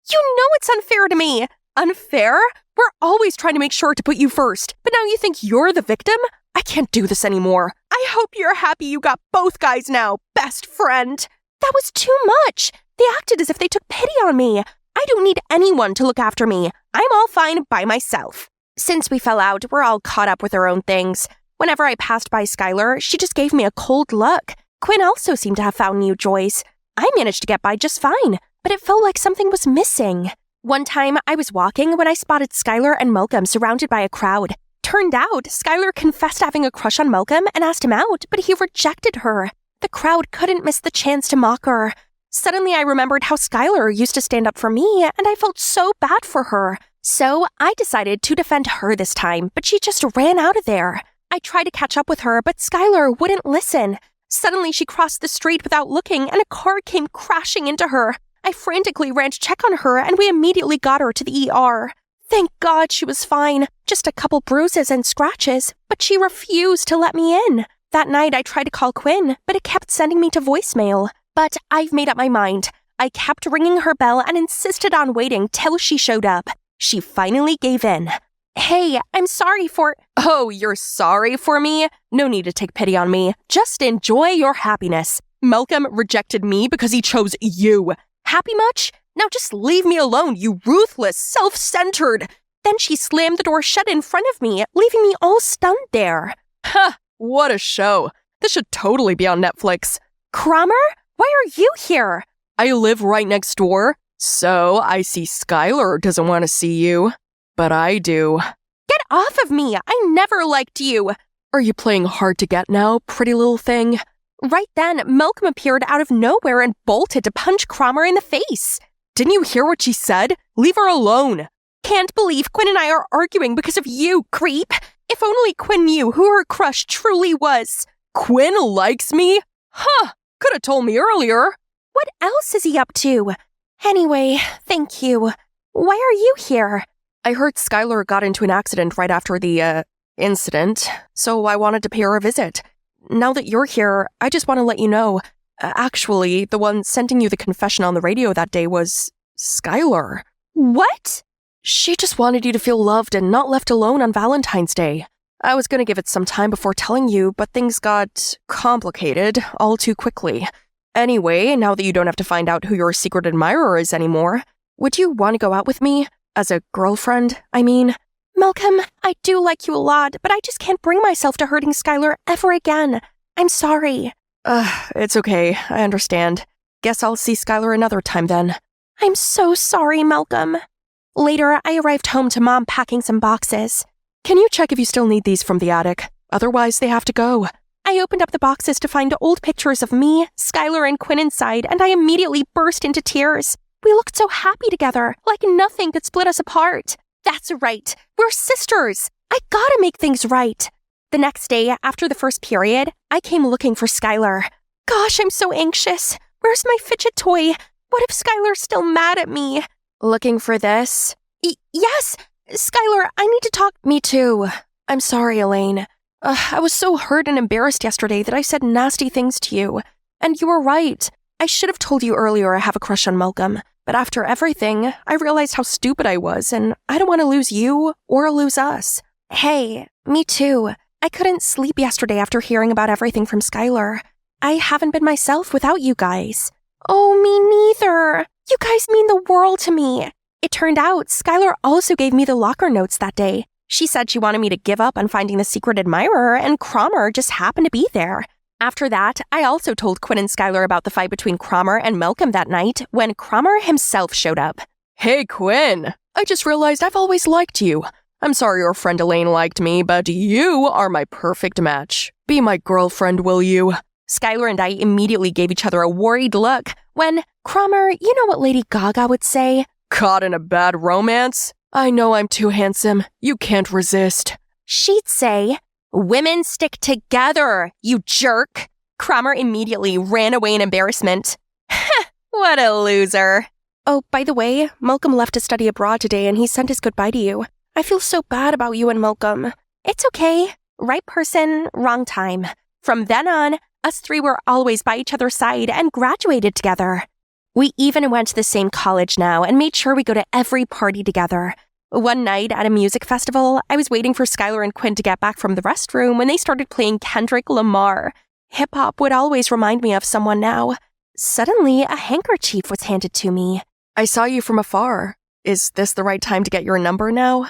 You know it's unfair to me. Unfair? We're always trying to make sure to put you first. But now you think you're the victim? I can't do this anymore. I hope you're happy you got both guys now, best friend. That was too much. They acted as if they took pity on me. I don't need anyone to look after me. I'm all fine by myself. Since we fell out, we're all caught up with our own things. Whenever I passed by Skylar, she just gave me a cold look. Quinn also seemed to have found new joys. I managed to get by just fine, but it felt like something was missing. One time, I was walking when I spotted Skylar and Malcolm surrounded by a crowd. Turned out, Skylar confessed having a crush on Malcolm and asked him out, but he rejected her. The crowd couldn't miss the chance to mock her. Suddenly, I remembered how Skylar used to stand up for me, and I felt so bad for her. So, I decided to defend her this time, but she just ran out of there. I tried to catch up with her, but Skylar wouldn't listen. Suddenly, she crossed the street without looking, and a car came crashing into her. I frantically ran to check on her, and we immediately got her to the ER. Thank God she was fine. Just a couple bruises and scratches, but she refused to let me in. That night, I tried to call Quinn, but it kept sending me to voicemail. But I've made up my mind. I kept ringing her bell and insisted on waiting till she showed up. She finally gave in. Hey, I'm sorry for— Oh, you're sorry for me? No need to take pity on me. Just enjoy your happiness. Malcolm rejected me because he chose you. Happy much? Now just leave me alone, you ruthless, self-centered. Then she slammed the door shut in front of me, leaving me all stunned there. Ha! What a show. This should totally be on Netflix. Cromer? Why are you here? I live right next door, so I see Skylar doesn't want to see you. But I do. Get off of me! I never liked you! Are you playing hard to get now, pretty little thing? Right then, Malcolm appeared out of nowhere and bolted to punch Cromer in the face. Didn't you hear what she said? Leave her alone. Can't believe Quinn and I are arguing because of you, creep. If only Quinn knew who her crush truly was. Quinn likes me? Huh, could have told me earlier. What else is he up to? Anyway, thank you. Why are you here? I heard Skylar got into an accident right after the, incident, so I wanted to pay her a visit. Now that you're here, I just want to let you know, actually, the one sending you the confession on the radio that day was Skylar. What? She just wanted you to feel loved and not left alone on Valentine's Day. I was gonna give it some time before telling you, but things got complicated all too quickly. Anyway, now that you don't have to find out who your secret admirer is anymore, would you want to go out with me? As a girlfriend, I mean? Malcolm, I do like you a lot, but I just can't bring myself to hurting Skylar ever again. I'm sorry. It's okay. I understand. Guess I'll see Skylar another time then. I'm so sorry, Malcolm. Later, I arrived home to Mom packing some boxes. Can you check if you still need these from the attic? Otherwise, they have to go. I opened up the boxes to find old pictures of me, Skylar, and Quinn inside, and I immediately burst into tears. We looked so happy together, like nothing could split us apart. That's right. We're sisters. I gotta make things right. The next day, after the first period, I came looking for Skylar. Gosh, I'm so anxious. Where's my fidget toy? What if Skylar's still mad at me? Looking for this? Yes! Skylar, I need to talk. Me too. I'm sorry, Elaine. I was so hurt and embarrassed yesterday that I said nasty things to you. And you were right. I should have told you earlier I have a crush on Malcolm. But after everything, I realized how stupid I was, and I don't want to lose you or lose us. Hey, me too. I couldn't sleep yesterday after hearing about everything from Skylar. I haven't been myself without you guys. Oh, me neither. You guys mean the world to me. It turned out Skylar also gave me the locker notes that day. She said she wanted me to give up on finding the secret admirer, and Cromer just happened to be there. After that, I also told Quinn and Skylar about the fight between Cromer and Malcolm that night when Cromer himself showed up. Hey, Quinn! I just realized I've always liked you. I'm sorry your friend Elaine liked me, but you are my perfect match. Be my girlfriend, will you? Skylar and I immediately gave each other a worried look when, Cromer, you know what Lady Gaga would say? Caught in a bad romance? I know I'm too handsome. You can't resist. She'd say, women stick together, you jerk. Cromer immediately ran away in embarrassment. What a loser. Oh, by the way, Malcolm left to study abroad today and he sent his goodbye to you. I feel so bad about you and Malcolm. It's okay. Right person, wrong time. From then on, us three were always by each other's side and graduated together. We even went to the same college now and made sure we go to every party together. One night at a music festival, I was waiting for Skylar and Quinn to get back from the restroom when they started playing Kendrick Lamar. Hip-hop would always remind me of someone now. Suddenly, a handkerchief was handed to me. I saw you from afar. Is this the right time to get your number now?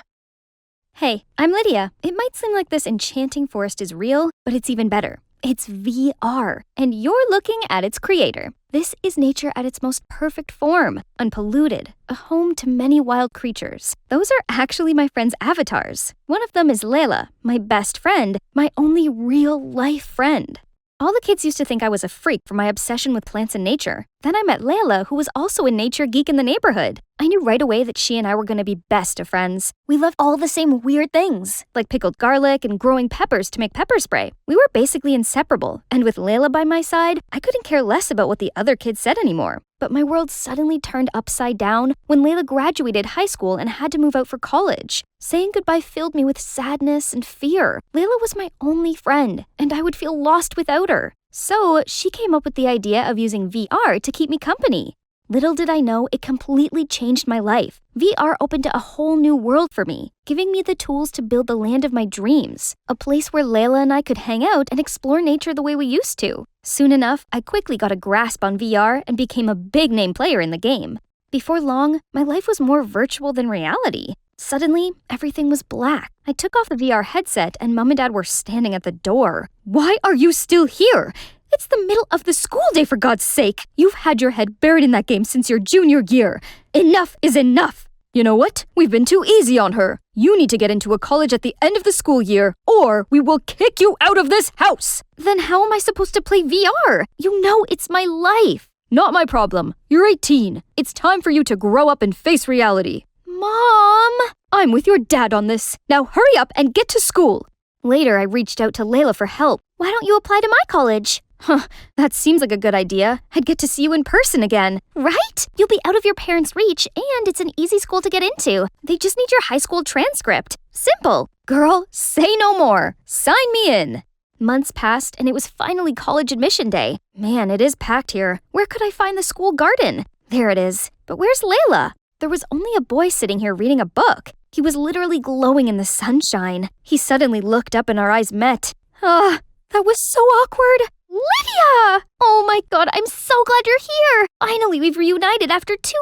Hey, I'm Lydia. It might seem like this enchanting forest is real, but it's even better. It's VR, and you're looking at its creator. This is nature at its most perfect form, unpolluted, a home to many wild creatures. Those are actually my friends' avatars. One of them is Layla, my best friend, my only real-life friend. All the kids used to think I was a freak for my obsession with plants and nature. Then I met Layla, who was also a nature geek in the neighborhood. I knew right away that she and I were going to be best of friends. We loved all the same weird things, like pickled garlic and growing peppers to make pepper spray. We were basically inseparable, and with Layla by my side, I couldn't care less about what the other kids said anymore. But my world suddenly turned upside down when Layla graduated high school and had to move out for college. Saying goodbye filled me with sadness and fear. Layla was my only friend, and I would feel lost without her. So she came up with the idea of using VR to keep me company. Little did I know, it completely changed my life. VR opened a whole new world for me, giving me the tools to build the land of my dreams, a place where Layla and I could hang out and explore nature the way we used to. Soon enough, I quickly got a grasp on VR and became a big-name player in the game. Before long, my life was more virtual than reality. Suddenly, everything was black. I took off the VR headset and Mom and Dad were standing at the door. Why are you still here? It's the middle of the school day, for God's sake! You've had your head buried in that game since your junior year. Enough is enough! You know what? We've been too easy on her. You need to get into a college at the end of the school year, or we will kick you out of this house! Then how am I supposed to play VR? You know it's my life! Not my problem. You're 18. It's time for you to grow up and face reality. Mom! I'm with your dad on this. Now hurry up and get to school! Later, I reached out to Layla for help. Why don't you apply to my college? Huh, that seems like a good idea. I'd get to see you in person again. Right? You'll be out of your parents' reach, and it's an easy school to get into. They just need your high school transcript. Simple. Girl, say no more. Sign me in. Months passed, and it was finally college admission day. Man, it is packed here. Where could I find the school garden? There it is. But where's Layla? There was only a boy sitting here reading a book. He was literally glowing in the sunshine. He suddenly looked up and our eyes met. That was so awkward. Lydia! Oh my god, I'm so glad you're here! Finally, we've reunited after 2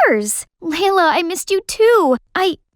years! Layla, I missed you too.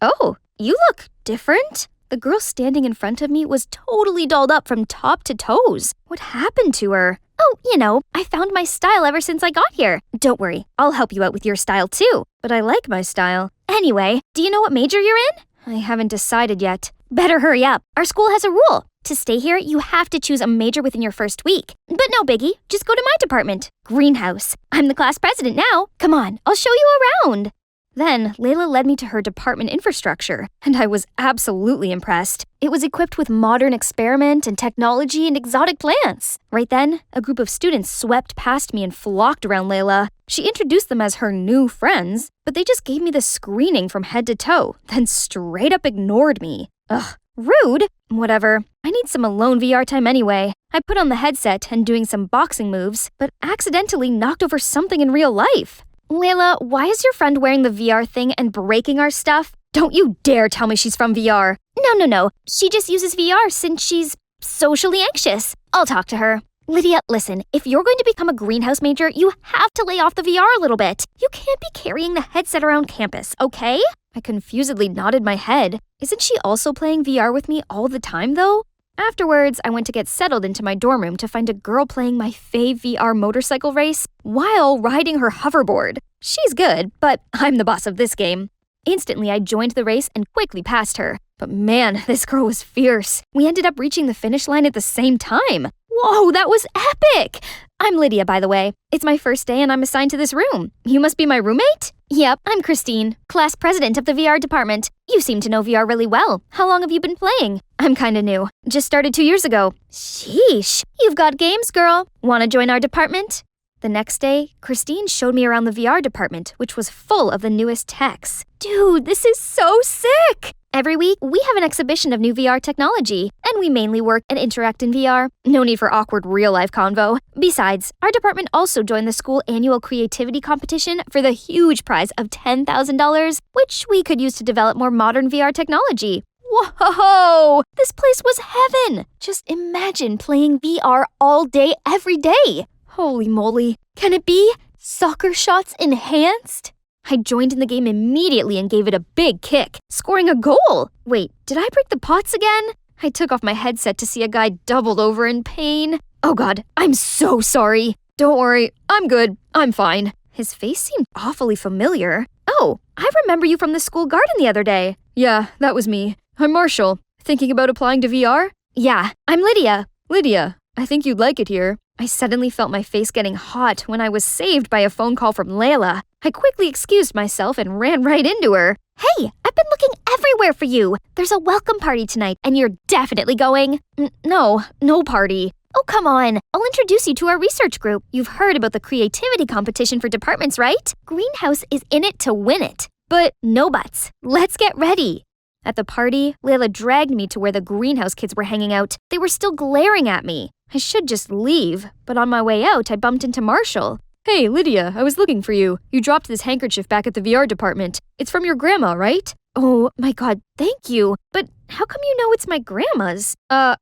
Oh, you look different. The girl standing in front of me was totally dolled up from top to toes. What happened to her? Oh, I found my style ever since I got here. Don't worry, I'll help you out with your style too. But I like my style. Anyway, do you know what major you're in? I haven't decided yet. Better hurry up. Our school has a rule. To stay here, you have to choose a major within your first week. But no biggie, just go to my department, Greenhouse. I'm the class president now. Come on, I'll show you around. Then, Layla led me to her department infrastructure, and I was absolutely impressed. It was equipped with modern experiment and technology and exotic plants. Right then, a group of students swept past me and flocked around Layla. She introduced them as her new friends, but they just gave me the screening from head to toe, then straight up ignored me. Ugh, rude. Whatever. I need some alone VR time anyway. I put on the headset and doing some boxing moves, but accidentally knocked over something in real life. Layla, why is your friend wearing the VR thing and breaking our stuff? Don't you dare tell me she's from VR. No. She just uses VR since she's socially anxious. I'll talk to her. Lydia, listen, if you're going to become a greenhouse major, you have to lay off the VR a little bit. You can't be carrying the headset around campus, okay? I confusedly nodded my head. Isn't she also playing VR with me all the time, though? Afterwards, I went to get settled into my dorm room to find a girl playing my fave VR motorcycle race while riding her hoverboard. She's good, but I'm the boss of this game. Instantly, I joined the race and quickly passed her. But man, this girl was fierce. We ended up reaching the finish line at the same time. Whoa, that was epic! I'm Lydia, by the way. It's my first day and I'm assigned to this room. You must be my roommate? Yep, I'm Christine, class president of the VR department. You seem to know VR really well. How long have you been playing? I'm kinda new. Just started 2 years ago. Sheesh, you've got games, girl. Wanna join our department? The next day, Christine showed me around the VR department, which was full of the newest techs. Dude, this is so sick! Every week, we have an exhibition of new VR technology, and we mainly work and interact in VR. No need for awkward real-life convo. Besides, our department also joined the school annual creativity competition for the huge prize of $10,000, which we could use to develop more modern VR technology. Whoa! This place was heaven! Just imagine playing VR all day, every day. Holy moly. Can it be? Soccer shots enhanced? I joined in the game immediately and gave it a big kick, scoring a goal. Wait, did I break the pots again? I took off my headset to see a guy doubled over in pain. Oh god, I'm so sorry. Don't worry, I'm good. I'm fine. His face seemed awfully familiar. Oh, I remember you from the school garden the other day. Yeah, that was me. I'm Marshall. Thinking about applying to VR? Yeah, I'm Lydia. Lydia, I think you'd like it here. I suddenly felt my face getting hot when I was saved by a phone call from Layla. I quickly excused myself and ran right into her. Hey, I've been looking everywhere for you. There's a welcome party tonight, and you're definitely going. No party. Oh, come on. I'll introduce you to our research group. You've heard about the creativity competition for departments, right? Greenhouse is in it to win it. But no buts. Let's get ready. At the party, Layla dragged me to where the greenhouse kids were hanging out. They were still glaring at me. I should just leave, but on my way out, I bumped into Marshall. Hey, Lydia, I was looking for you. You dropped this handkerchief back at the VR department. It's from your grandma, right? Oh my god, thank you. But how come you know it's my grandma's? I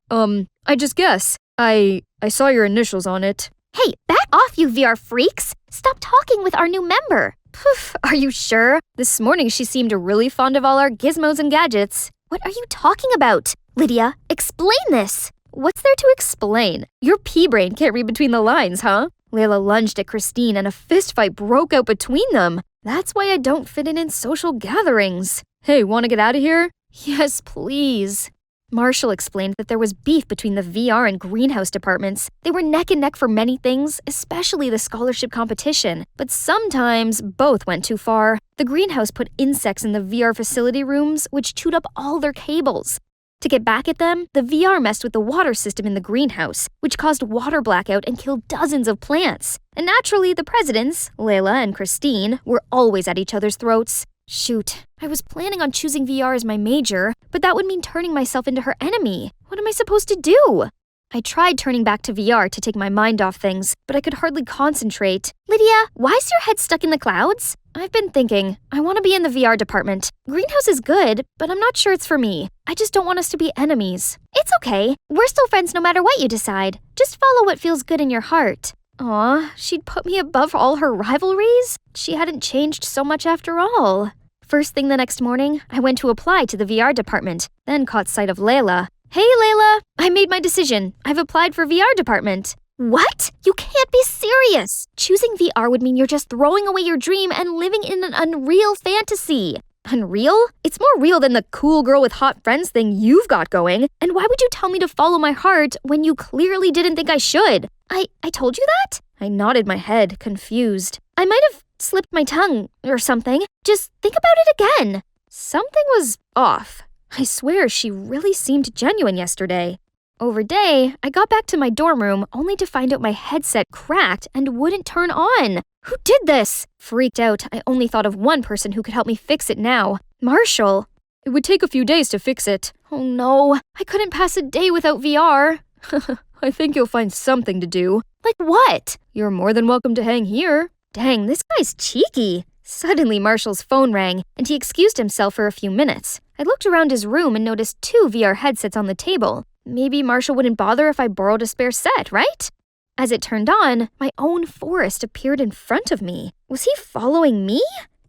just guess. I saw your initials on it. Hey, back off, you VR freaks! Stop talking with our new member. Poof, are you sure? This morning she seemed really fond of all our gizmos and gadgets. What are you talking about? Lydia, explain this! What's there to explain? Your pea-brain can't read between the lines, huh? Layla lunged at Christine and a fistfight broke out between them. That's why I don't fit in social gatherings. Hey, wanna get out of here? Yes, please. Marshall explained that there was beef between the VR and greenhouse departments. They were neck and neck for many things, especially the scholarship competition. But sometimes both went too far. The greenhouse put insects in the VR facility rooms, which chewed up all their cables. To get back at them, the VR messed with the water system in the greenhouse, which caused water blackout and killed dozens of plants. And naturally, the presidents, Layla and Christine, were always at each other's throats. Shoot, I was planning on choosing VR as my major, but that would mean turning myself into her enemy. What am I supposed to do? I tried turning back to VR to take my mind off things, but I could hardly concentrate. Lydia, why is your head stuck in the clouds? I've been thinking, I want to be in the VR department. Greenhouse is good, but I'm not sure it's for me. I just don't want us to be enemies. It's okay. We're still friends no matter what you decide. Just follow what feels good in your heart. Aw, she'd put me above all her rivalries? She hadn't changed so much after all. First thing the next morning, I went to apply to the VR department, then caught sight of Layla. Hey, Layla! I made my decision. I've applied for VR department. What? You can't be serious! Choosing VR would mean you're just throwing away your dream and living in an unreal fantasy. Unreal? It's more real than the cool girl with hot friends thing you've got going. And why would you tell me to follow my heart when you clearly didn't think I should? I told you that? I nodded my head, confused. I might have slipped my tongue or something. Just think about it again. Something was off. I swear she really seemed genuine yesterday. Over day, I got back to my dorm room only to find out my headset cracked and wouldn't turn on. Who did this? Freaked out, I only thought of one person who could help me fix it now. Marshall. It would take a few days to fix it. Oh no, I couldn't pass a day without VR. I think you'll find something to do. Like what? You're more than welcome to hang here. Dang, this guy's cheeky. Suddenly, Marshall's phone rang, and he excused himself for a few minutes. I looked around his room and noticed 2 VR headsets on the table. Maybe Marshall wouldn't bother if I borrowed a spare set, right? As it turned on, my own Forrest appeared in front of me. Was he following me?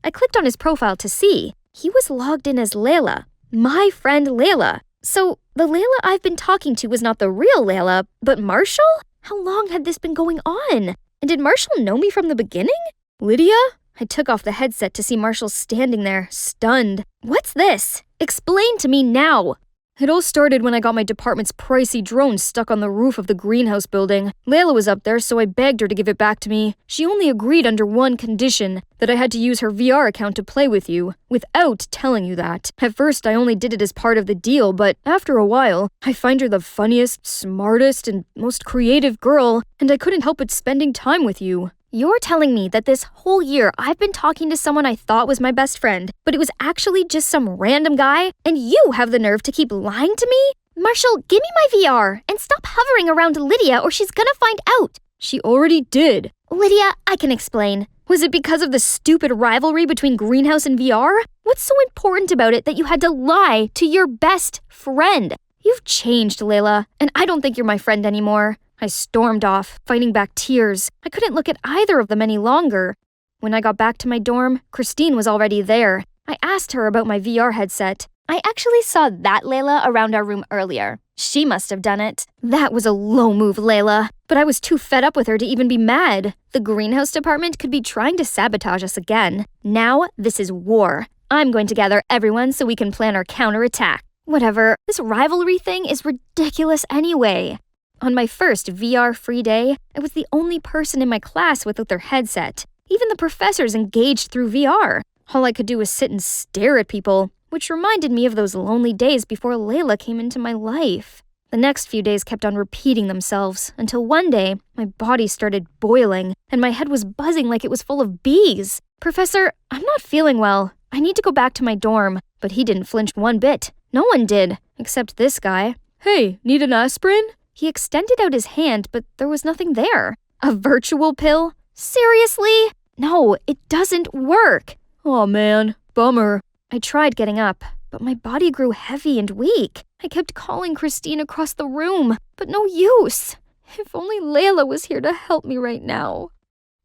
I clicked on his profile to see. He was logged in as Layla, my friend Layla. So, the Layla I've been talking to was not the real Layla, but Marshall? How long had this been going on? And did Marshall know me from the beginning? Lydia? I took off the headset to see Marshall standing there, stunned. What's this? Explain to me now. It all started when I got my department's pricey drone stuck on the roof of the greenhouse building. Layla was up there, so I begged her to give it back to me. She only agreed under one condition, that I had to use her VR account to play with you, without telling you that. At first, I only did it as part of the deal, but after a while, I find her the funniest, smartest, and most creative girl, and I couldn't help but spending time with you. You're telling me that this whole year I've been talking to someone I thought was my best friend, but it was actually just some random guy, and you have the nerve to keep lying to me? Marshall, give me my VR, and stop hovering around Lydia or she's gonna find out. She already did. Lydia, I can explain. Was it because of the stupid rivalry between Greenhouse and VR? What's so important about it that you had to lie to your best friend? You've changed, Layla, and I don't think you're my friend anymore. I stormed off, fighting back tears. I couldn't look at either of them any longer. When I got back to my dorm, Christine was already there. I asked her about my VR headset. I actually saw that Layla around our room earlier. She must have done it. That was a low move, Layla. But I was too fed up with her to even be mad. The greenhouse department could be trying to sabotage us again. Now, this is war. I'm going to gather everyone so we can plan our counterattack. Whatever, this rivalry thing is ridiculous anyway. On my first VR free day, I was the only person in my class without their headset. Even the professors engaged through VR. All I could do was sit and stare at people, which reminded me of those lonely days before Layla came into my life. The next few days kept on repeating themselves, until one day, my body started boiling, and my head was buzzing like it was full of bees. Professor, I'm not feeling well. I need to go back to my dorm. But he didn't flinch one bit. No one did, except this guy. Hey, need an aspirin? He extended out his hand, but there was nothing there. A virtual pill? Seriously? No, it doesn't work. Aw man, bummer. I tried getting up, but my body grew heavy and weak. I kept calling Christine across the room, but no use. If only Layla was here to help me right now.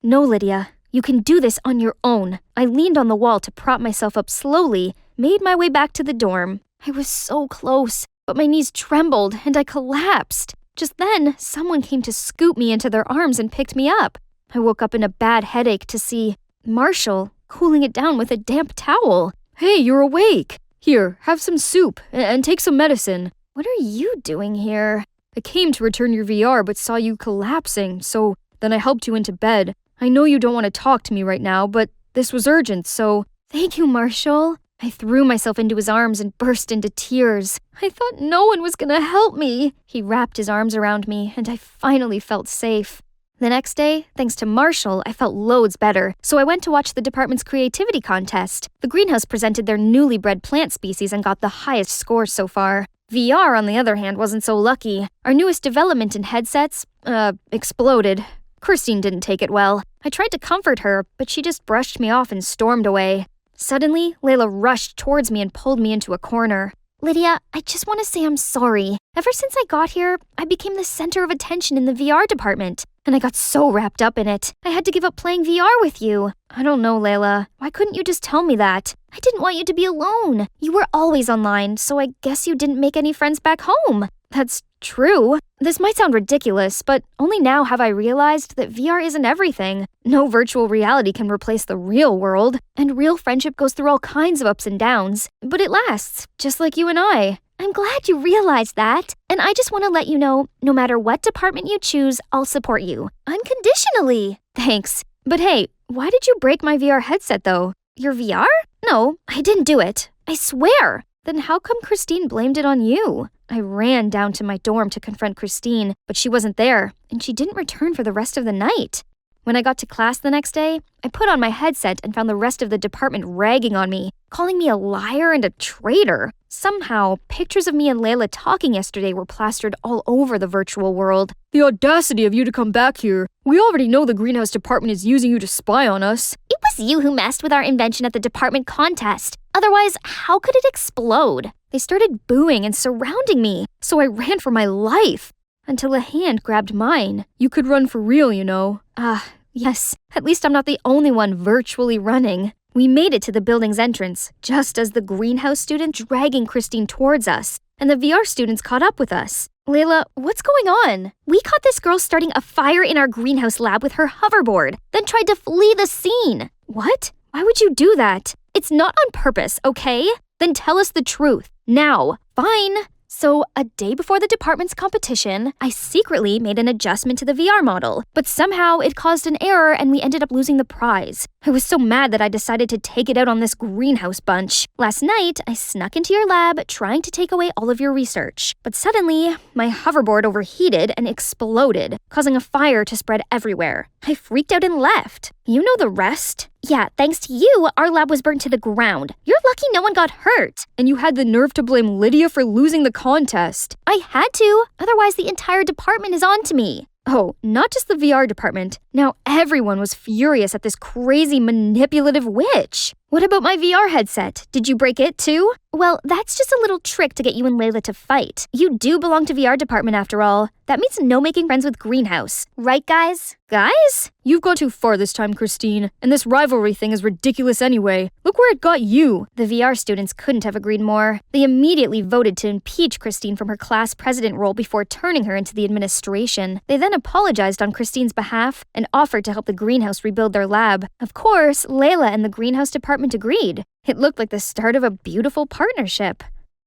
No, Lydia, you can do this on your own. I leaned on the wall to prop myself up slowly, made my way back to the dorm. I was so close, but my knees trembled and I collapsed. Just then, someone came to scoop me into their arms and picked me up. I woke up in a bad headache to see Marshall cooling it down with a damp towel. Hey, you're awake. Here, have some soup and take some medicine. What are you doing here? I came to return your VR but saw you collapsing, so then I helped you into bed. I know you don't want to talk to me right now, but this was urgent, so... Thank you, Marshall. I threw myself into his arms and burst into tears. I thought no one was gonna help me. He wrapped his arms around me, and I finally felt safe. The next day, thanks to Marshall, I felt loads better, so I went to watch the department's creativity contest. The greenhouse presented their newly bred plant species and got the highest scores so far. VR, on the other hand, wasn't so lucky. Our newest development in headsets, exploded. Christine didn't take it well. I tried to comfort her, but she just brushed me off and stormed away. Suddenly, Layla rushed towards me and pulled me into a corner. Lydia, I just want to say I'm sorry. Ever since I got here, I became the center of attention in the VR department, and I got so wrapped up in it. I had to give up playing VR with you. I don't know, Layla. Why couldn't you just tell me that? I didn't want you to be alone. You were always online, so I guess you didn't make any friends back home. That's true. This might sound ridiculous, but only now have I realized that VR isn't everything. No virtual reality can replace the real world, and real friendship goes through all kinds of ups and downs, but it lasts, just like you and I. I'm glad you realized that, and I just want to let you know, no matter what department you choose, I'll support you. Unconditionally. Thanks. But hey, why did you break my VR headset though? Your VR? No, I didn't do it. I swear. Then how come Christine blamed it on you? I ran down to my dorm to confront Christine, but she wasn't there, and she didn't return for the rest of the night. When I got to class the next day, I put on my headset and found the rest of the department ragging on me, calling me a liar and a traitor. Somehow, pictures of me and Layla talking yesterday were plastered all over the virtual world. The audacity of you to come back here. We already know the greenhouse department is using you to spy on us. It was you who messed with our invention at the department contest. Otherwise, how could it explode? They started booing and surrounding me, so I ran for my life. Until a hand grabbed mine. You could run for real, you know. Yes. At least I'm not the only one virtually running. We made it to the building's entrance, just as the greenhouse student dragging Christine towards us, and the VR students caught up with us. Layla, what's going on? We caught this girl starting a fire in our greenhouse lab with her hoverboard, then tried to flee the scene. What? Why would you do that? It's not on purpose, okay? Then tell us the truth. Now. Fine. So, a day before the department's competition, I secretly made an adjustment to the VR model, but somehow it caused an error and we ended up losing the prize. I was so mad that I decided to take it out on this greenhouse bunch. Last night, I snuck into your lab trying to take away all of your research, but suddenly, my hoverboard overheated and exploded, causing a fire to spread everywhere. I freaked out and left. You know the rest. Yeah, thanks to you, our lab was burnt to the ground. You're lucky no one got hurt. And you had the nerve to blame Lydia for losing the contest. I had to, otherwise the entire department is on to me. Oh, not just the VR department. Now everyone was furious at this crazy manipulative witch. What about my VR headset? Did you break it too? Well, that's just a little trick to get you and Layla to fight. You do belong to VR department after all. That means no making friends with Greenhouse. Right, guys? Guys? You've gone too far this time, Christine. And this rivalry thing is ridiculous anyway. Look where it got you. The VR students couldn't have agreed more. They immediately voted to impeach Christine from her class president role before turning her into the administration. They then apologized on Christine's behalf and offered to help the Greenhouse rebuild their lab. Of course, Layla and the Greenhouse department agreed. It looked like the start of a beautiful partnership.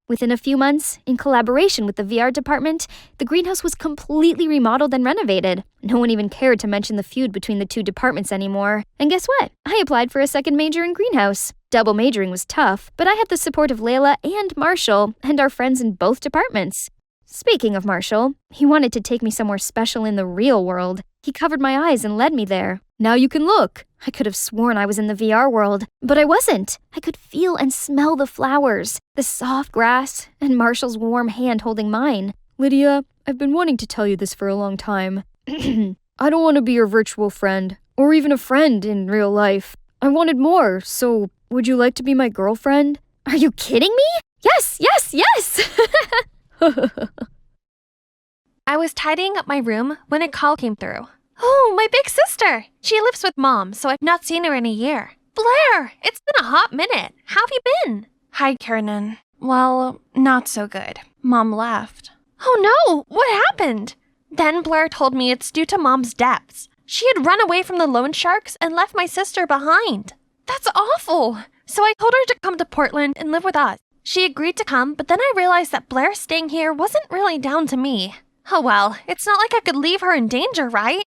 Within a few months, in collaboration with the VR department, the greenhouse was completely remodeled and renovated. No one even cared to mention the feud between the two departments anymore. And guess what? I applied for a second major in greenhouse. Double majoring was tough, but I had the support of Layla and Marshall, and our friends in both departments. Speaking of Marshall, he wanted to take me somewhere special in the real world. He covered my eyes and led me there. Now you can look. I could have sworn I was in the VR world, but I wasn't. I could feel and smell the flowers, the soft grass, and Marshall's warm hand holding mine. Lydia, I've been wanting to tell you this for a long time. I don't want to be your virtual friend, or even a friend in real life. I wanted more, so would you like to be my girlfriend? Are you kidding me? Yes, yes, yes! I was tidying up my room when a call came through. Oh, my big sister! She lives with Mom, so I've not seen her in a year. Blair! It's been a hot minute. How have you been? Hi, Kiernan. Well, not so good. Mom left. Oh no! What happened? Then Blair told me it's due to Mom's debts. She had run away from the loan sharks and left my sister behind. That's awful! So I told her to come to Portland and live with us. She agreed to come, but then I realized that Blair staying here wasn't really down to me. Oh well, it's not like I could leave her in danger, right?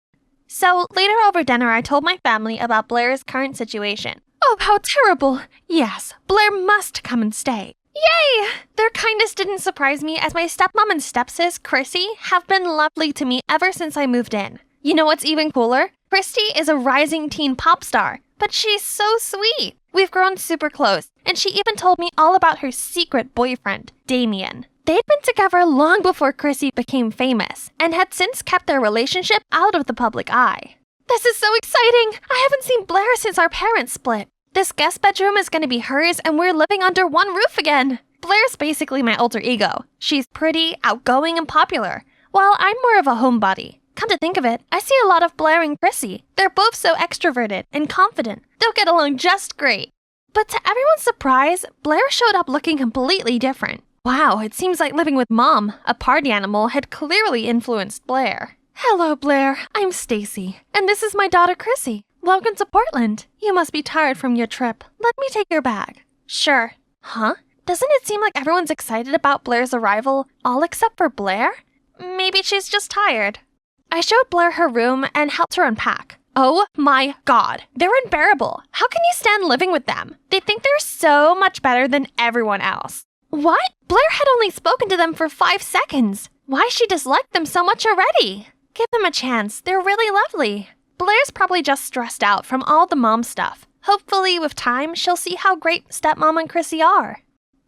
So later over dinner, I told my family about Blair's current situation. Oh, how terrible! Yes, Blair must come and stay. Yay! Their kindness didn't surprise me as my stepmom and stepsis, Chrissy, have been lovely to me ever since I moved in. You know what's even cooler? Christy is a rising teen pop star, but she's so sweet. We've grown super close, and she even told me all about her secret boyfriend, Damien. They'd been together long before Chrissy became famous, and had since kept their relationship out of the public eye. This is so exciting! I haven't seen Blair since our parents split. This guest bedroom is gonna be hers, and we're living under one roof again. Blair's basically my alter ego. She's pretty, outgoing, and popular, while I'm more of a homebody. Come to think of it, I see a lot of Blair and Chrissy. They're both so extroverted and confident. They'll get along just great. But to everyone's surprise, Blair showed up looking completely different. Wow, it seems like living with Mom, a party animal, had clearly influenced Blair. Hello, Blair. I'm Stacy, and this is my daughter Chrissy. Welcome to Portland. You must be tired from your trip. Let me take your bag. Sure. Huh? Doesn't it seem like everyone's excited about Blair's arrival, all except for Blair? Maybe she's just tired. I showed Blair her room and helped her unpack. Oh my god, they're unbearable. How can you stand living with them? They think they're so much better than everyone else. What? Blair had only spoken to them for 5 seconds. Why she disliked them so much already? Give them a chance, they're really lovely. Blair's probably just stressed out from all the mom stuff. Hopefully, with time, she'll see how great stepmom and Chrissy are.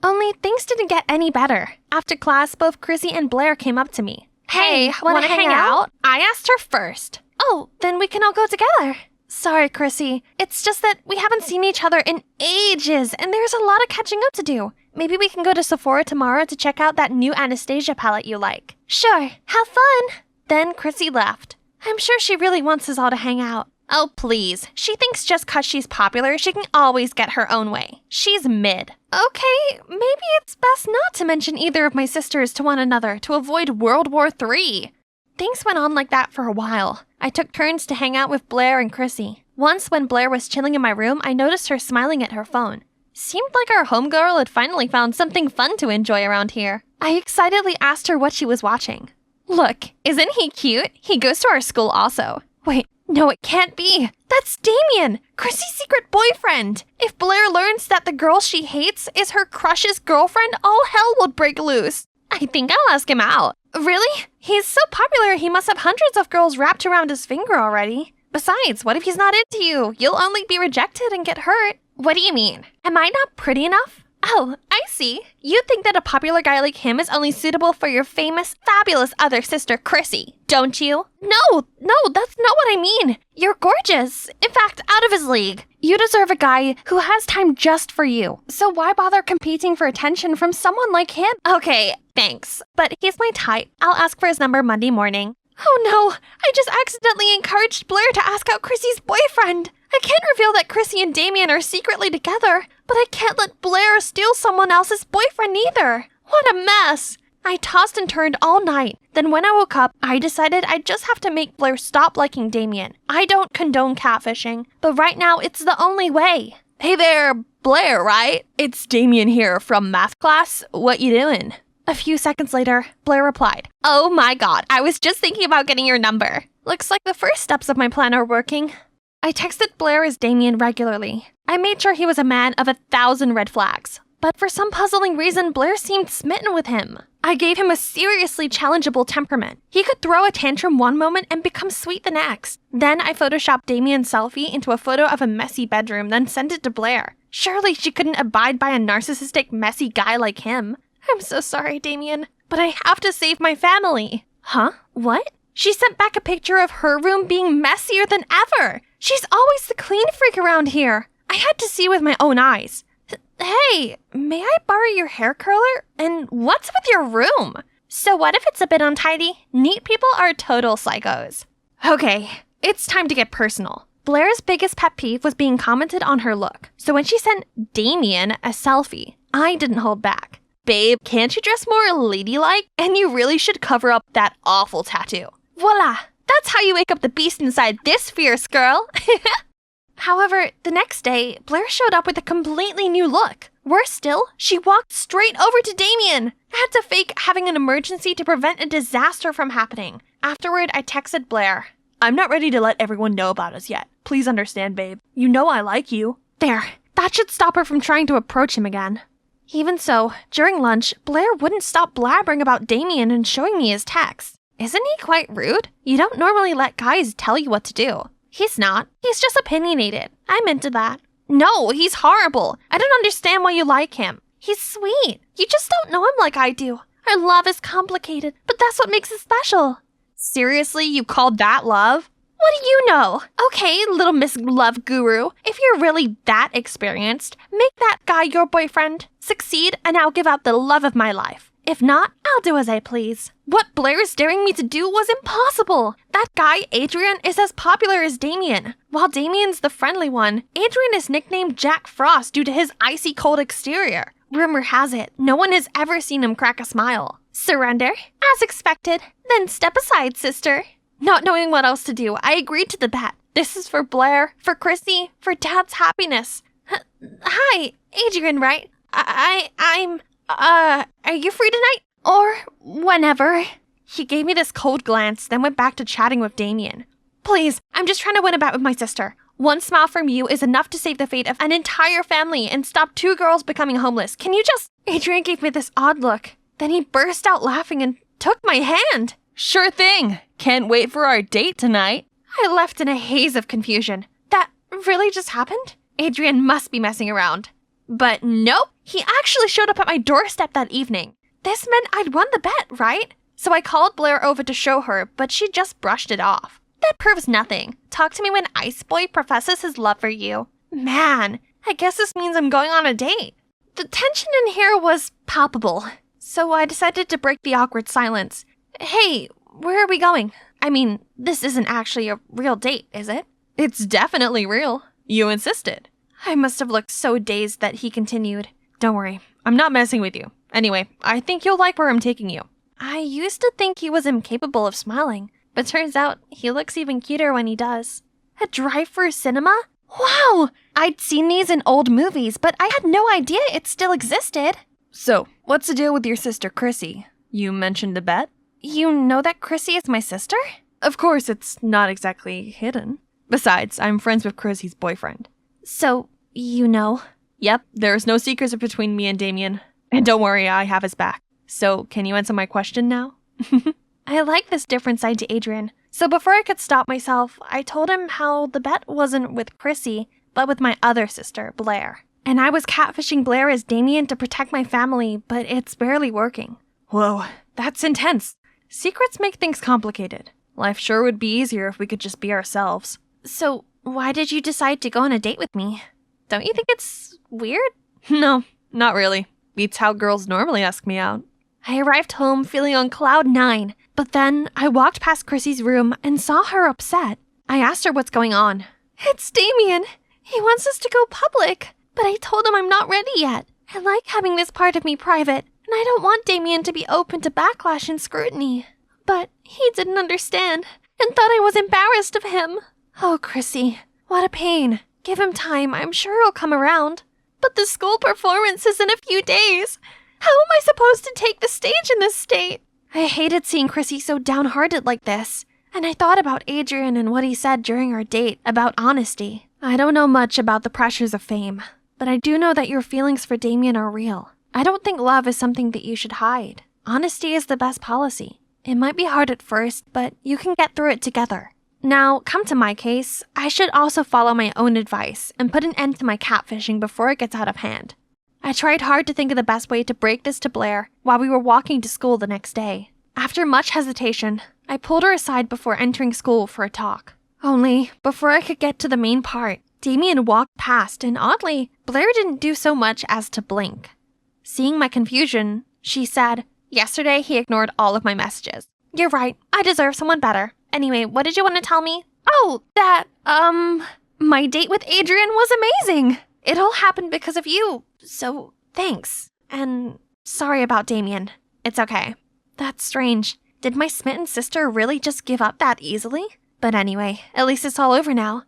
Only things didn't get any better. After class, both Chrissy and Blair came up to me. Hey, wanna hang out? I asked her first. Oh, then we can all go together. Sorry, Chrissy. It's just that we haven't seen each other in ages, and there's a lot of catching up to do. Maybe we can go to Sephora tomorrow to check out that new Anastasia palette you like. Sure, have fun. Then Chrissy left. I'm sure she really wants us all to hang out. Oh, please. She thinks just 'cause she's popular, she can always get her own way. She's mid. Okay, maybe it's best not to mention either of my sisters to one another to avoid World War III. Things went on like that for a while. I took turns to hang out with Blair and Chrissy. Once, when Blair was chilling in my room, I noticed her smiling at her phone. Seemed like our homegirl had finally found something fun to enjoy around here. I excitedly asked her what she was watching. Look, isn't he cute? He goes to our school also. Wait, no, it can't be. That's Damien, Chrissy's secret boyfriend. If Blair learns that the girl she hates is her crush's girlfriend, all hell will break loose. I think I'll ask him out. Really? He's so popular he must have hundreds of girls wrapped around his finger already. Besides, what if he's not into you? You'll only be rejected and get hurt. What do you mean? Am I not pretty enough? Oh, I see. You think that a popular guy like him is only suitable for your famous, fabulous other sister, Chrissy, don't you? No, that's not what I mean. You're gorgeous. In fact, out of his league. You deserve a guy who has time just for you. So why bother competing for attention from someone like him? Okay, thanks. But he's my type. I'll ask for his number Monday morning. Oh no, I just accidentally encouraged Blair to ask out Chrissy's boyfriend. I can't reveal that Chrissy and Damien are secretly together, but I can't let Blair steal someone else's boyfriend either. What a mess. I tossed and turned all night. Then when I woke up, I decided I'd just have to make Blair stop liking Damien. I don't condone catfishing, but right now it's the only way. Hey there, Blair, right? It's Damien here from math class. What you doing? A few seconds later, Blair replied, Oh my god, I was just thinking about getting your number. Looks like the first steps of my plan are working. I texted Blair as Damien regularly. I made sure he was a man of 1,000 red flags. But for some puzzling reason, Blair seemed smitten with him. I gave him a seriously challengeable temperament. He could throw a tantrum one moment and become sweet the next. Then I photoshopped Damien's selfie into a photo of a messy bedroom, then sent it to Blair. Surely she couldn't abide by a narcissistic, messy guy like him. I'm so sorry, Damien, but I have to save my family. Huh? What? She sent back a picture of her room being messier than ever. She's always the clean freak around here. I had to see with my own eyes. Hey, may I borrow your hair curler? And what's with your room? So what if it's a bit untidy? Neat people are total psychos. Okay, it's time to get personal. Blair's biggest pet peeve was being commented on her look. So when she sent Damien a selfie, I didn't hold back. Babe, can't you dress more ladylike? And you really should cover up that awful tattoo. Voila! That's how you wake up the beast inside this fierce girl. However, the next day, Blair showed up with a completely new look. Worse still, she walked straight over to Damien. I had to fake having an emergency to prevent a disaster from happening. Afterward, I texted Blair. I'm not ready to let everyone know about us yet. Please understand, babe. You know I like you. There, that should stop her from trying to approach him again. Even so, during lunch, Blair wouldn't stop blabbering about Damien and showing me his texts. Isn't he quite rude? You don't normally let guys tell you what to do. He's not. He's just opinionated. I'm into that. No, he's horrible. I don't understand why you like him. He's sweet. You just don't know him like I do. Our love is complicated, but that's what makes it special. Seriously, you called that love? What do you know? Okay, little Miss Love Guru, if you're really that experienced, make that guy your boyfriend, succeed, and I'll give up the love of my life. If not, I'll do as I please. What Blair is daring me to do was impossible. That guy, Adrian, is as popular as Damien. While Damien's the friendly one, Adrian is nicknamed Jack Frost due to his icy cold exterior. Rumor has it, no one has ever seen him crack a smile. Surrender? As expected. Then step aside, sister. Not knowing what else to do, I agreed to the bet. This is for Blair, for Chrissy, for Dad's happiness. Hi, Adrian, right? Are you free tonight? Or whenever? He gave me this cold glance, then went back to chatting with Damien. Please, I'm just trying to win a bet with my sister. One smile from you is enough to save the fate of an entire family and stop 2 girls becoming homeless. Can you just... Adrian gave me this odd look. Then he burst out laughing and took my hand. Sure thing. Can't wait for our date tonight. I left in a haze of confusion. That really just happened? Adrian must be messing around. But nope, he actually showed up at my doorstep that evening. This meant I'd won the bet, right? So I called Blair over to show her, but she just brushed it off. That proves nothing. Talk to me when Ice Boy professes his love for you. Man, I guess this means I'm going on a date. The tension in here was palpable, so I decided to break the awkward silence. Hey, where are we going? I mean, this isn't actually a real date, is it? It's definitely real. You insisted. I must have looked so dazed that he continued. Don't worry, I'm not messing with you. Anyway, I think you'll like where I'm taking you. I used to think he was incapable of smiling, but turns out he looks even cuter when he does. A drive-through cinema? Wow! I'd seen these in old movies, but I had no idea it still existed. So, what's the deal with your sister Chrissy? You mentioned a bet? You know that Chrissy is my sister? Of course, it's not exactly hidden. Besides, I'm friends with Chrissy's boyfriend. So, you know? Yep, there's no secrets between me and Damien. And don't worry, I have his back. So, can you answer my question now? I like this different side to Adrian. So before I could stop myself, I told him how the bet wasn't with Chrissy, but with my other sister, Blair. And I was catfishing Blair as Damien to protect my family, but it's barely working. Whoa, that's intense. Secrets make things complicated. Life sure would be easier if we could just be ourselves. So, why did you decide to go on a date with me? Don't you think it's weird? No, not really. Beats how girls normally ask me out. I arrived home feeling on cloud 9, but then I walked past Chrissy's room and saw her upset. I asked her what's going on. It's Damien. He wants us to go public, but I told him I'm not ready yet. I like having this part of me private, and I don't want Damien to be open to backlash and scrutiny. But he didn't understand and thought I was embarrassed of him. Oh, Chrissy, what a pain. Give him time, I'm sure he'll come around. But the school performance is in a few days. How am I supposed to take the stage in this state? I hated seeing Chrissy so downhearted like this. And I thought about Adrian and what he said during our date about honesty. I don't know much about the pressures of fame, but I do know that your feelings for Damien are real. I don't think love is something that you should hide. Honesty is the best policy. It might be hard at first, but you can get through it together. Now, come to my case, I should also follow my own advice and put an end to my catfishing before it gets out of hand. I tried hard to think of the best way to break this to Blair while we were walking to school the next day. After much hesitation, I pulled her aside before entering school for a talk. Only, before I could get to the main part, Damien walked past and oddly, Blair didn't do so much as to blink. Seeing my confusion, she said, "Yesterday he ignored all of my messages. You're right, I deserve someone better. Anyway, what did you want to tell me?" "Oh, my date with Adrian was amazing. It all happened because of you, so thanks. And sorry about Damien. It's okay." That's strange. Did my smitten sister really just give up that easily? But anyway, at least it's all over now.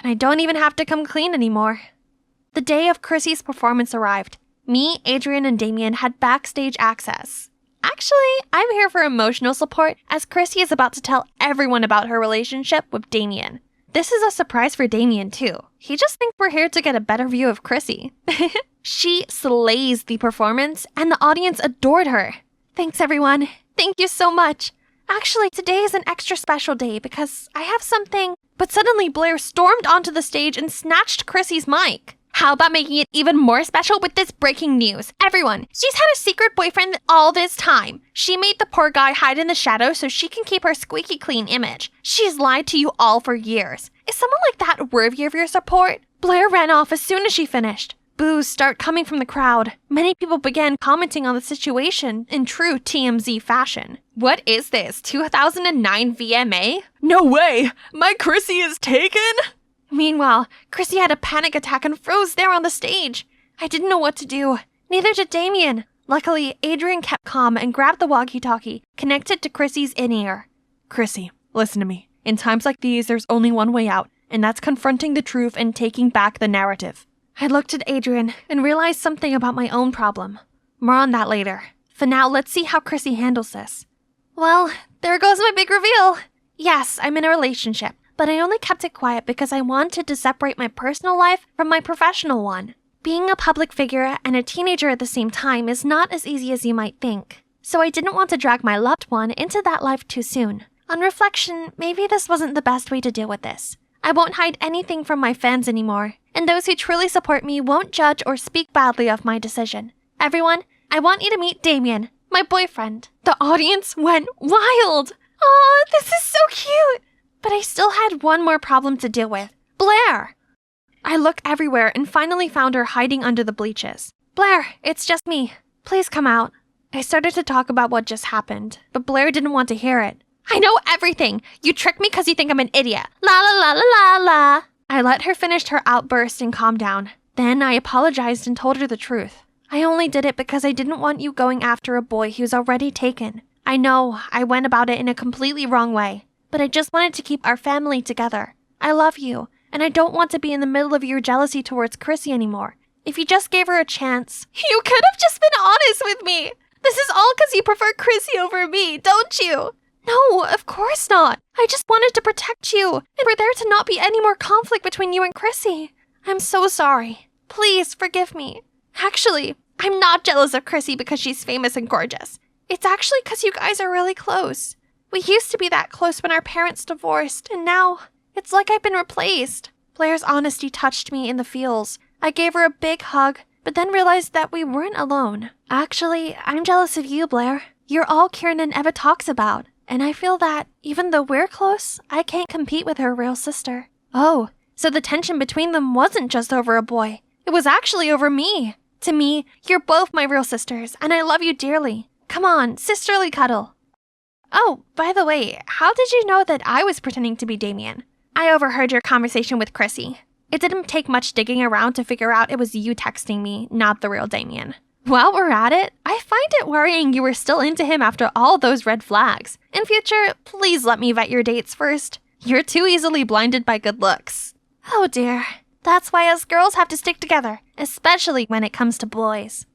And I don't even have to come clean anymore. The day of Chrissy's performance arrived. Me, Adrian, and Damien had backstage access. Actually, I'm here for emotional support as Chrissy is about to tell everyone about her relationship with Damien. This is a surprise for Damien too. He just thinks we're here to get a better view of Chrissy. She slays the performance and the audience adored her. Thanks everyone. Thank you so much. Actually, today is an extra special day because I have something... But suddenly Blair stormed onto the stage and snatched Chrissy's mic. How about making it even more special with this breaking news? Everyone, she's had a secret boyfriend all this time. She made the poor guy hide in the shadows so she can keep her squeaky clean image. She's lied to you all for years. Is someone like that worthy of your support? Blair ran off as soon as she finished. Boos start coming from the crowd. Many people began commenting on the situation in true TMZ fashion. What is this, 2009 VMA? No way! My Chrissy is taken? Meanwhile, Chrissy had a panic attack and froze there on the stage. I didn't know what to do. Neither did Damien. Luckily, Adrian kept calm and grabbed the walkie-talkie, connected to Chrissy's in-ear. Chrissy, listen to me. In times like these, there's only one way out, and that's confronting the truth and taking back the narrative. I looked at Adrian and realized something about my own problem. More on that later. For now, let's see how Chrissy handles this. Well, there goes my big reveal. Yes, I'm in a relationship, but I only kept it quiet because I wanted to separate my personal life from my professional one. Being a public figure and a teenager at the same time is not as easy as you might think, so I didn't want to drag my loved one into that life too soon. On reflection, maybe this wasn't the best way to deal with this. I won't hide anything from my fans anymore, and those who truly support me won't judge or speak badly of my decision. Everyone, I want you to meet Damien, my boyfriend. The audience went wild! Aw, this is so cute! But I still had one more problem to deal with. Blair! I looked everywhere and finally found her hiding under the bleachers. Blair, it's just me. Please come out. I started to talk about what just happened, but Blair didn't want to hear it. I know everything! You tricked me because you think I'm an idiot. La la la la la la! I let her finish her outburst and calm down. Then I apologized and told her the truth. I only did it because I didn't want you going after a boy who's already taken. I know I went about it in a completely wrong way, but I just wanted to keep our family together. I love you, and I don't want to be in the middle of your jealousy towards Chrissy anymore. If you just gave her a chance, you could have just been honest with me. This is all because you prefer Chrissy over me, don't you? No, of course not. I just wanted to protect you, and for there to not be any more conflict between you and Chrissy. I'm so sorry. Please forgive me. Actually, I'm not jealous of Chrissy because she's famous and gorgeous. It's actually because you guys are really close. We used to be that close when our parents divorced, and now it's like I've been replaced. Blair's honesty touched me in the feels. I gave her a big hug, but then realized that we weren't alone. Actually, I'm jealous of you, Blair. You're all Kieran Eva talks about. And I feel that, even though we're close, I can't compete with her real sister. Oh, so the tension between them wasn't just over a boy. It was actually over me. To me, you're both my real sisters, and I love you dearly. Come on, sisterly cuddle. Oh, by the way, how did you know that I was pretending to be Damien? I overheard your conversation with Chrissy. It didn't take much digging around to figure out it was you texting me, not the real Damien. While we're at it, I find it worrying you were still into him after all those red flags. In future, please let me vet your dates first. You're too easily blinded by good looks. Oh dear. That's why us girls have to stick together, especially when it comes to boys.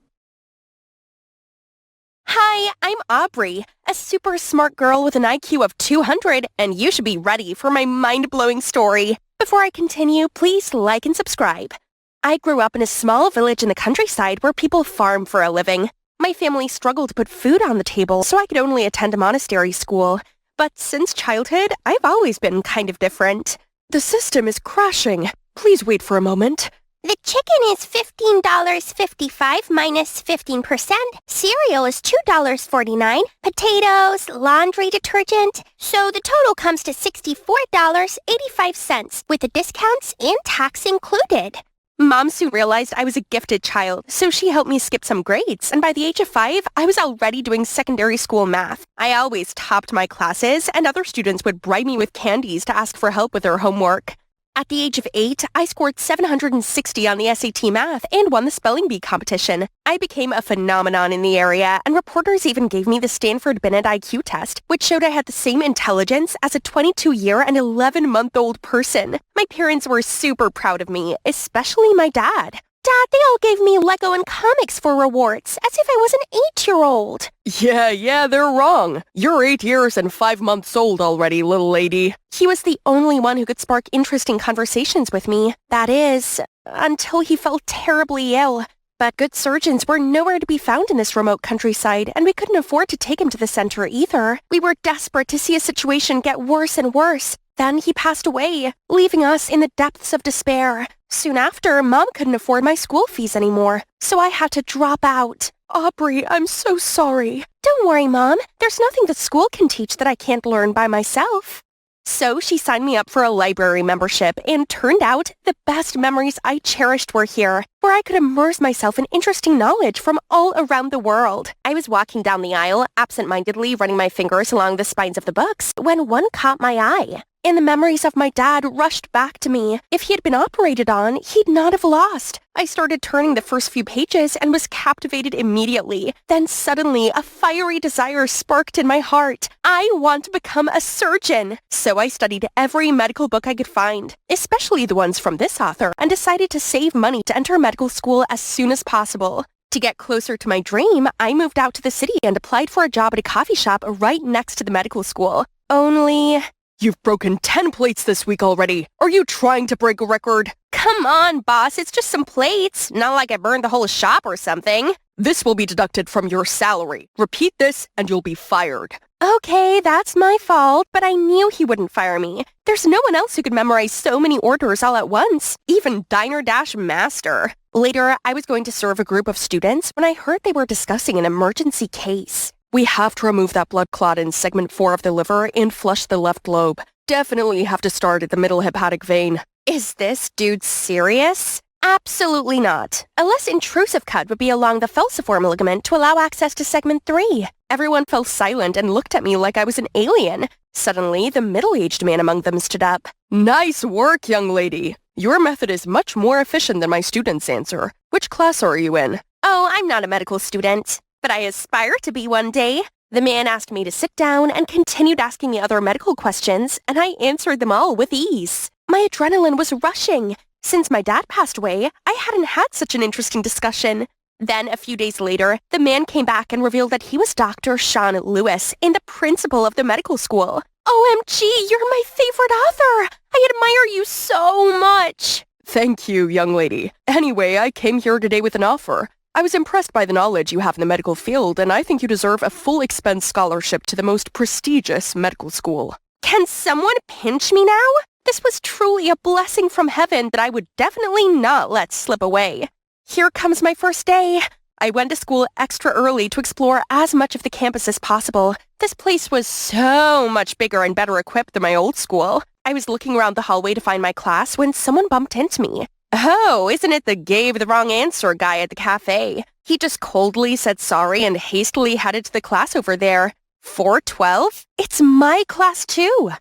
Hi, I'm Aubrey, a super smart girl with an IQ of 200, and you should be ready for my mind-blowing story. Before I continue, please like and subscribe. I grew up in a small village in the countryside where people farm for a living. My family struggled to put food on the table, so I could only attend a monastery school. But since childhood, I've always been kind of different. The system is crashing. Please wait for a moment. The chicken is $15.55 minus 15%. Cereal is $2.49. Potatoes, laundry detergent. So the total comes to $64.85 with the discounts and tax included. Mom soon realized I was a gifted child, so she helped me skip some grades, and by the age of 5, I was already doing secondary school math. I always topped my classes, and other students would bribe me with candies to ask for help with their homework. At the age of 8, I scored 760 on the SAT math and won the spelling bee competition. I became a phenomenon in the area, and reporters even gave me the Stanford Binet IQ test, which showed I had the same intelligence as a 22-year and 11-month-old person. My parents were super proud of me, especially my dad. Dad, they all gave me Lego and comics for rewards, as if I was an 8-year-old. Yeah, they're wrong. You're 8 years and 5 months old already, little lady. He was the only one who could spark interesting conversations with me. That is, until he fell terribly ill. But good surgeons were nowhere to be found in this remote countryside, and we couldn't afford to take him to the center either. We were desperate to see his situation get worse and worse. Then he passed away, leaving us in the depths of despair. Soon after, Mom couldn't afford my school fees anymore, so I had to drop out. Aubrey, I'm so sorry. Don't worry, Mom. There's nothing the school can teach that I can't learn by myself. So she signed me up for a library membership, and turned out the best memories I cherished were here, where I could immerse myself in interesting knowledge from all around the world. I was walking down the aisle, absent-mindedly running my fingers along the spines of the books, when one caught my eye. And the memories of my dad rushed back to me. If he had been operated on, he'd not have lost. I started turning the first few pages and was captivated immediately. Then suddenly, a fiery desire sparked in my heart. I want to become a surgeon. So I studied every medical book I could find, especially the ones from this author, and decided to save money to enter medical school as soon as possible. To get closer to my dream, I moved out to the city and applied for a job at a coffee shop right next to the medical school. Only... You've broken 10 plates this week already. Are you trying to break a record? Come on, boss, it's just some plates. Not like I burned the whole shop or something. This will be deducted from your salary. Repeat this and you'll be fired. Okay, that's my fault, but I knew he wouldn't fire me. There's no one else who could memorize so many orders all at once, even Diner Dash Master. Later, I was going to serve a group of students when I heard they were discussing an emergency case. We have to remove that blood clot in segment 4 of the liver and flush the left lobe. Definitely have to start at the middle hepatic vein. Is this dude serious? Absolutely not. A less intrusive cut would be along the falciform ligament to allow access to segment 3. Everyone fell silent and looked at me like I was an alien. Suddenly, the middle-aged man among them stood up. Nice work, young lady. Your method is much more efficient than my student's answer. Which class are you in? Oh, I'm not a medical student, but I aspire to be one day. The man asked me to sit down and continued asking me other medical questions, and I answered them all with ease. My adrenaline was rushing. Since my dad passed away, I hadn't had such an interesting discussion. Then, a few days later, the man came back and revealed that he was Dr. Sean Lewis and the principal of the medical school. OMG, you're my favorite author! I admire you so much! Thank you, young lady. Anyway, I came here today with an offer. I was impressed by the knowledge you have in the medical field, and I think you deserve a full expense scholarship to the most prestigious medical school. Can someone pinch me now? This was truly a blessing from heaven that I would definitely not let slip away. Here comes my first day. I went to school extra early to explore as much of the campus as possible. This place was so much bigger and better equipped than my old school. I was looking around the hallway to find my class when someone bumped into me. Oh, isn't it the gave the wrong answer guy at the cafe? He just coldly said sorry and hastily headed to the class over there. 412? It's my class too.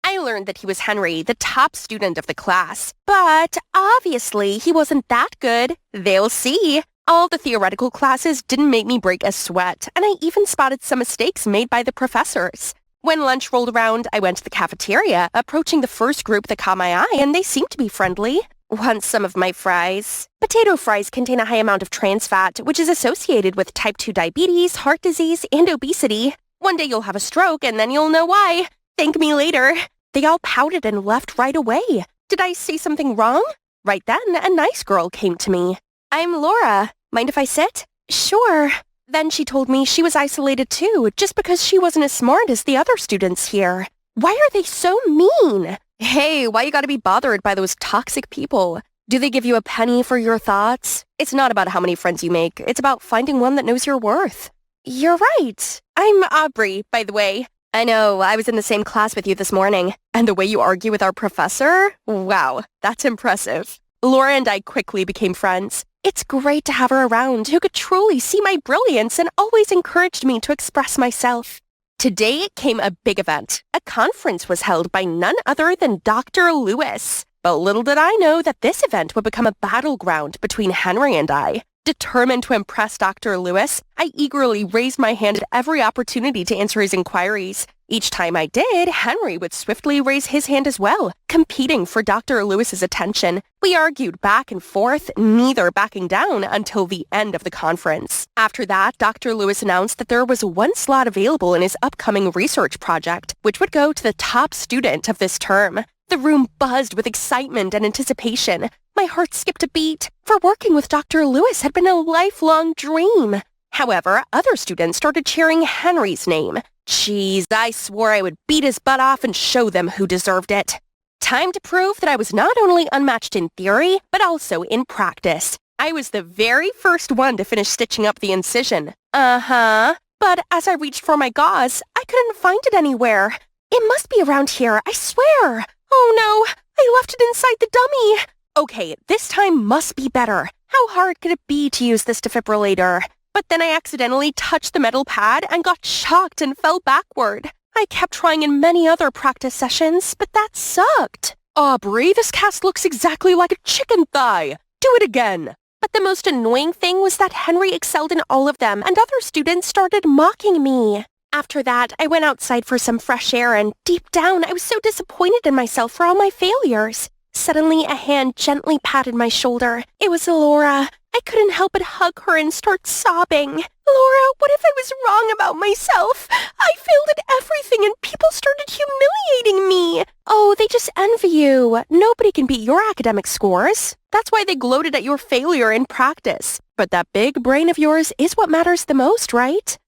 I learned that he was Henry, the top student of the class. But obviously, he wasn't that good. They'll see. All the theoretical classes didn't make me break a sweat, and I even spotted some mistakes made by the professors. When lunch rolled around, I went to the cafeteria, approaching the first group that caught my eye, and they seemed to be friendly. Want some of my fries? Potato fries contain a high amount of trans fat, which is associated with type 2 diabetes, heart disease, and obesity. One day you'll have a stroke, and then you'll know why. Thank me later. They all pouted and left right away. Did I say something wrong? Right then, a nice girl came to me. I'm Laura. Mind if I sit? Sure. Then she told me she was isolated too, just because she wasn't as smart as the other students here. Why are they so mean? Hey, why you gotta be bothered by those toxic people? Do they give you a penny for your thoughts? It's not about how many friends you make. It's about finding one that knows your worth. You're right. I'm Aubrey, by the way. I know, I was in the same class with you this morning. And the way you argue with our professor? Wow, that's impressive. Laura and I quickly became friends. It's great to have her around who could truly see my brilliance and always encouraged me to express myself. Today came a big event. A conference was held by none other than Dr. Lewis. But little did I know that this event would become a battleground between Henry and I. Determined to impress Dr. Lewis, I eagerly raised my hand at every opportunity to answer his inquiries. Each time I did, Henry would swiftly raise his hand as well, competing for Dr. Lewis's attention. We argued back and forth, neither backing down until the end of the conference. After that, Dr. Lewis announced that there was one slot available in his upcoming research project, which would go to the top student of this term. The room buzzed with excitement and anticipation. My heart skipped a beat, for working with Dr. Lewis had been a lifelong dream. However, other students started cheering Henry's name. Jeez, I swore I would beat his butt off and show them who deserved it. Time to prove that I was not only unmatched in theory, but also in practice. I was the very first one to finish stitching up the incision. But as I reached for my gauze, I couldn't find it anywhere. It must be around here, I swear. Oh no, I left it inside the dummy. Okay, this time must be better. How hard could it be to use this defibrillator? But then I accidentally touched the metal pad and got shocked and fell backward. I kept trying in many other practice sessions, but that sucked. Aubrey, this cast looks exactly like a chicken thigh. Do it again. But the most annoying thing was that Henry excelled in all of them and other students started mocking me. After that, I went outside for some fresh air and deep down, I was so disappointed in myself for all my failures. Suddenly, a hand gently patted my shoulder. It was Laura. I couldn't help but hug her and start sobbing. Laura, what if I was wrong about myself? I failed at everything and people started humiliating me. Oh, they just envy you. Nobody can beat your academic scores. That's why they gloated at your failure in practice. But that big brain of yours is what matters the most, right?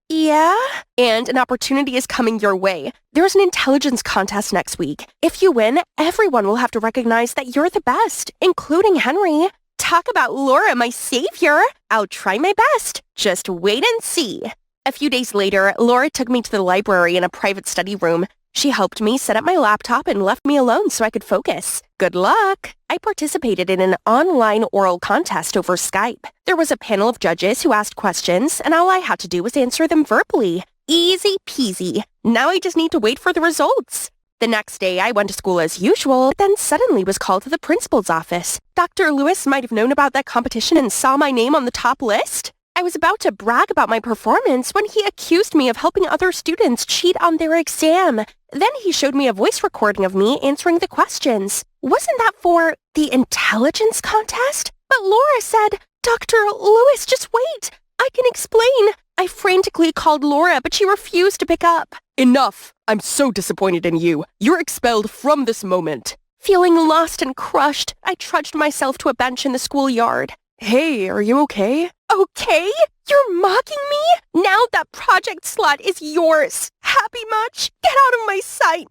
Yeah? And an opportunity is coming your way. There's an intelligence contest next week. If you win, everyone will have to recognize that you're the best, including Henry. Talk about Laura, my savior. I'll try my best. Just wait and see. A few days later, Laura took me to the library in a private study room. She helped me set up my laptop and left me alone so I could focus. Good luck! I participated in an online oral contest over Skype. There was a panel of judges who asked questions, and all I had to do was answer them verbally. Easy peasy. Now I just need to wait for the results. The next day, I went to school as usual, but then suddenly was called to the principal's office. Dr. Lewis might have known about that competition and saw my name on the top list. I was about to brag about my performance when he accused me of helping other students cheat on their exam. Then he showed me a voice recording of me answering the questions. Wasn't that for the intelligence contest? But Laura said, Dr. Lewis, just wait. I can explain. I frantically called Laura, but she refused to pick up. Enough! I'm so disappointed in you. You're expelled from this moment. Feeling lost and crushed, I trudged myself to a bench in the schoolyard. Hey, are you okay? Okay? You're mocking me? Now that project slot is yours. Happy much? Get out of my sight,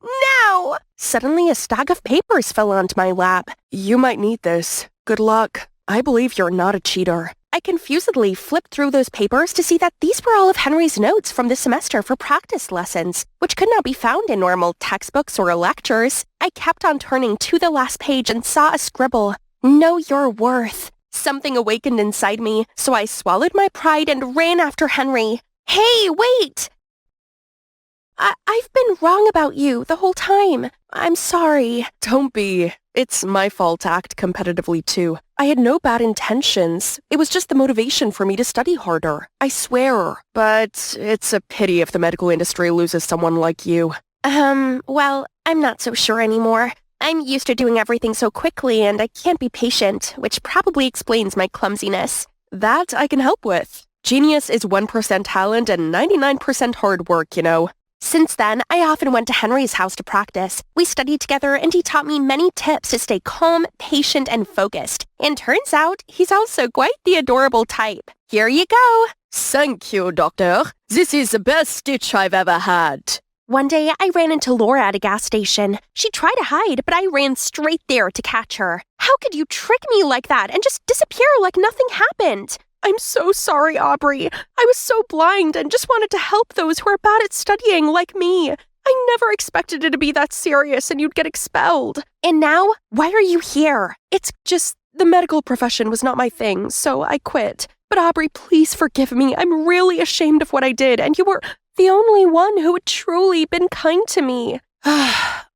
now! Suddenly a stack of papers fell onto my lap. You might need this. Good luck. I believe you're not a cheater. I confusedly flipped through those papers to see that these were all of Henry's notes from the semester for practice lessons, which could not be found in normal textbooks or lectures. I kept on turning to the last page and saw a scribble. Know your worth. Something awakened inside me, so I swallowed my pride and ran after Henry. Hey, wait! I've been wrong about you the whole time. I'm sorry. Don't be. It's my fault to act competitively too. I had no bad intentions. It was just the motivation for me to study harder. I swear. But it's a pity if the medical industry loses someone like you. Well, I'm not so sure anymore. I'm used to doing everything so quickly and I can't be patient, which probably explains my clumsiness. That I can help with. Genius is 1% talent and 99% hard work, you know. Since then, I often went to Henry's house to practice. We studied together and he taught me many tips to stay calm, patient, and focused. And turns out, he's also quite the adorable type. Here you go. Thank you, doctor. This is the best stitch I've ever had. One day, I ran into Laura at a gas station. She tried to hide, but I ran straight there to catch her. How could you trick me like that and just disappear like nothing happened? I'm so sorry, Aubrey. I was so blind and just wanted to help those who are bad at studying like me. I never expected it to be that serious and you'd get expelled. And now, why are you here? It's just the medical profession was not my thing, so I quit. But Aubrey, please forgive me. I'm really ashamed of what I did, and you were the only one who had truly been kind to me.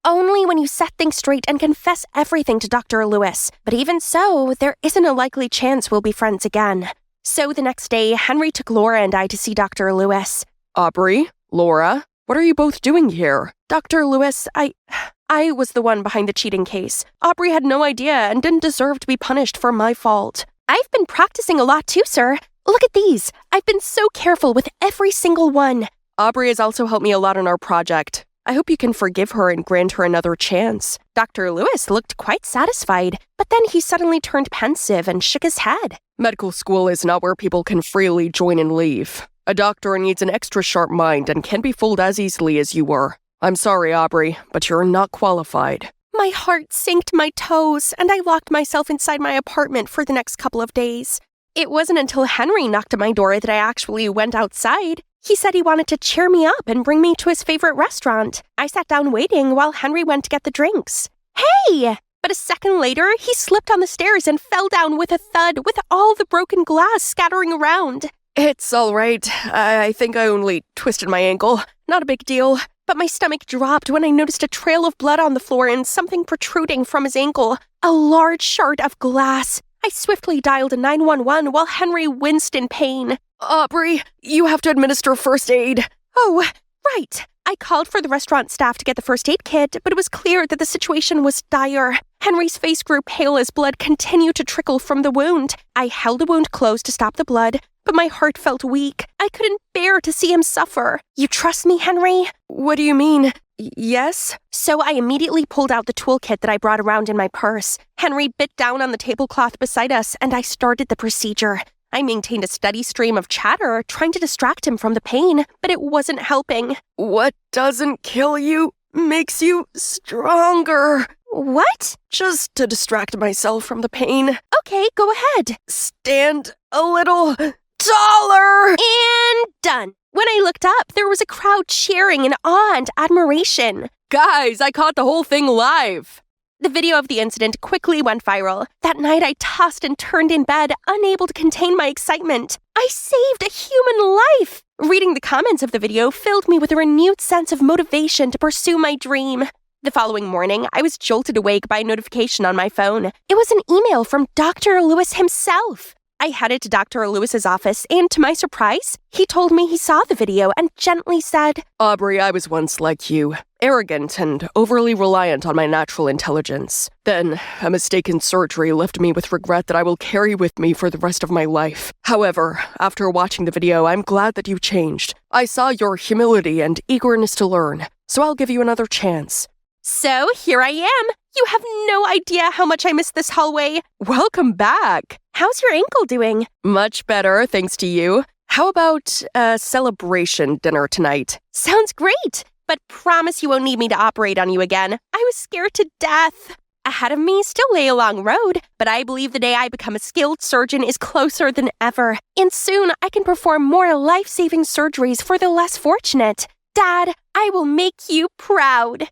Only when you set things straight and confess everything to Dr. Lewis. But even so, there isn't a likely chance we'll be friends again. So the next day, Henry took Laura and I to see Dr. Lewis. Aubrey, Laura, what are you both doing here? Dr. Lewis, I was the one behind the cheating case. Aubrey had no idea and didn't deserve to be punished for my fault. I've been practicing a lot too, sir. Look at these. I've been so careful with every single one. Aubrey has also helped me a lot on our project. I hope you can forgive her and grant her another chance. Dr. Lewis looked quite satisfied, but then he suddenly turned pensive and shook his head. Medical school is not where people can freely join and leave. A doctor needs an extra sharp mind and can't be fooled as easily as you were. I'm sorry, Aubrey, but you're not qualified. My heart sank to my toes, and I locked myself inside my apartment for the next couple of days. It wasn't until Henry knocked at my door that I actually went outside. He said he wanted to cheer me up and bring me to his favorite restaurant. I sat down waiting while Henry went to get the drinks. Hey! But a second later, he slipped on the stairs and fell down with a thud with all the broken glass scattering around. It's all right. I think I only twisted my ankle. Not a big deal. But my stomach dropped when I noticed a trail of blood on the floor and something protruding from his ankle. A large shard of glass. I swiftly dialed 911 while Henry winced in pain. Aubrey, you have to administer first aid. Oh, right. I called for the restaurant staff to get the first aid kit, but it was clear that the situation was dire. Henry's face grew pale as blood continued to trickle from the wound. I held the wound closed to stop the blood, but my heart felt weak. I couldn't bear to see him suffer. You trust me, Henry? What do you mean? Yes? So I immediately pulled out the toolkit that I brought around in my purse. Henry bit down on the tablecloth beside us, and I started the procedure. I maintained a steady stream of chatter, trying to distract him from the pain, but it wasn't helping. What doesn't kill you makes you stronger. What? Just to distract myself from the pain. Okay, go ahead. Stand a little taller. And done. When I looked up, there was a crowd cheering in awe and admiration. Guys, I caught the whole thing live. The video of the incident quickly went viral. That night, I tossed and turned in bed, unable to contain my excitement. I saved a human life! Reading the comments of the video filled me with a renewed sense of motivation to pursue my dream. The following morning, I was jolted awake by a notification on my phone. It was an email from Dr. Lewis himself. I headed to Dr. Lewis's office, and to my surprise, he told me he saw the video and gently said, Aubrey, I was once like you, arrogant and overly reliant on my natural intelligence. Then, a mistaken surgery left me with regret that I will carry with me for the rest of my life. However, after watching the video, I'm glad that you changed. I saw your humility and eagerness to learn, so I'll give you another chance. So, here I am. You have no idea how much I missed this hallway. Welcome back. How's your ankle doing? Much better, thanks to you. How about a celebration dinner tonight? Sounds great, but promise you won't need me to operate on you again. I was scared to death. Ahead of me still lay a long road, but I believe the day I become a skilled surgeon is closer than ever. And soon I can perform more life-saving surgeries for the less fortunate. Dad, I will make you proud.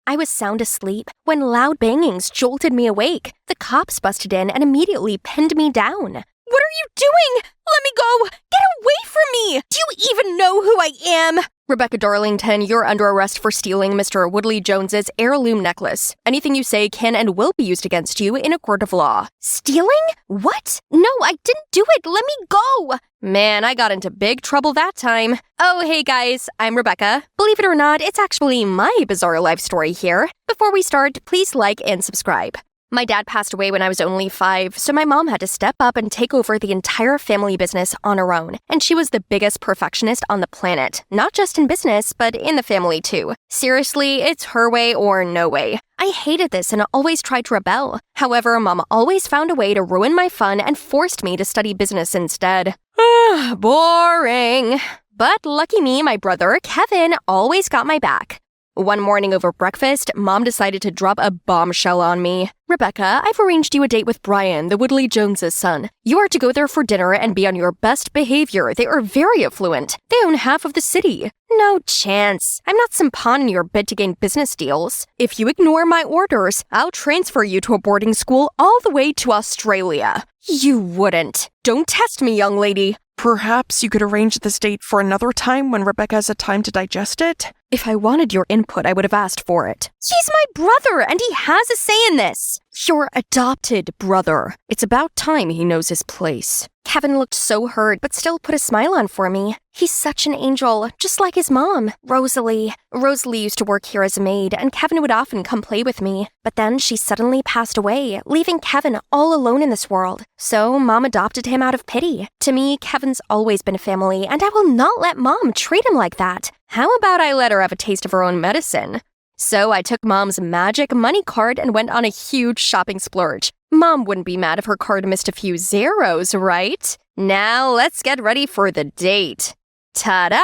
I was sound asleep when loud bangings jolted me awake. The cops busted in and immediately pinned me down. What are you doing? Let me go! Get away from me! Do you even know who I am? Rebecca Darlington, you're under arrest for stealing Mr. Woodley Jones's heirloom necklace. Anything you say can and will be used against you in a court of law. Stealing? What? No, I didn't do it. Let me go! Man, I got into big trouble that time. Oh, hey guys, I'm Rebecca. Believe it or not, it's actually my bizarre life story here. Before we start, please like and subscribe. My dad passed away when I was only 5, so my mom had to step up and take over the entire family business on her own. And she was the biggest perfectionist on the planet, not just in business, but in the family too. Seriously, it's her way or no way. I hated this and always tried to rebel. However, Mom always found a way to ruin my fun and forced me to study business instead. Boring. But lucky me, my brother, Kevin, always got my back. One morning over breakfast, Mom decided to drop a bombshell on me. Rebecca, I've arranged you a date with Brian, the Woodley Joneses' son. You are to go there for dinner and be on your best behavior. They are very affluent. They own half of the city. No chance. I'm not some pawn in your bid to gain business deals. If you ignore my orders, I'll transfer you to a boarding school all the way to Australia. You wouldn't. Don't test me, young lady. Perhaps you could arrange this date for another time when Rebecca has had time to digest it? If I wanted your input, I would have asked for it. He's my brother, and he has a say in this. Your adopted brother. It's about time he knows his place. Kevin looked so hurt, but still put a smile on for me. He's such an angel, just like his mom, Rosalie. Rosalie used to work here as a maid, and Kevin would often come play with me. But then she suddenly passed away, leaving Kevin all alone in this world. So Mom adopted him out of pity. To me, Kevin's always been family, and I will not let Mom treat him like that. How about I let her have a taste of her own medicine? So I took Mom's magic money card and went on a huge shopping splurge. Mom wouldn't be mad if her card missed a few zeros, right? Now let's get ready for the date. Ta-da!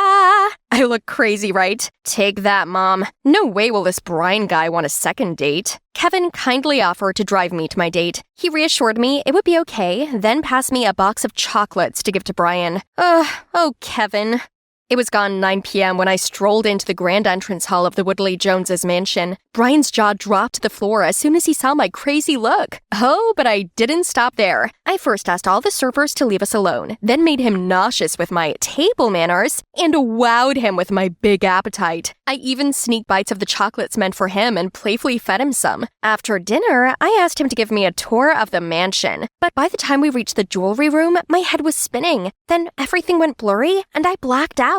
I look crazy, right? Take that, Mom. No way will this Brian guy want a second date. Kevin kindly offered to drive me to my date. He reassured me it would be okay, then passed me a box of chocolates to give to Brian. Oh, Kevin. It was gone 9 p.m. when I strolled into the grand entrance hall of the Woodley Joneses mansion. Brian's jaw dropped to the floor as soon as he saw my crazy look. Oh, but I didn't stop there. I first asked all the servers to leave us alone, then made him nauseous with my table manners, and wowed him with my big appetite. I even sneaked bites of the chocolates meant for him and playfully fed him some. After dinner, I asked him to give me a tour of the mansion, but by the time we reached the jewelry room, my head was spinning. Then everything went blurry, and I blacked out.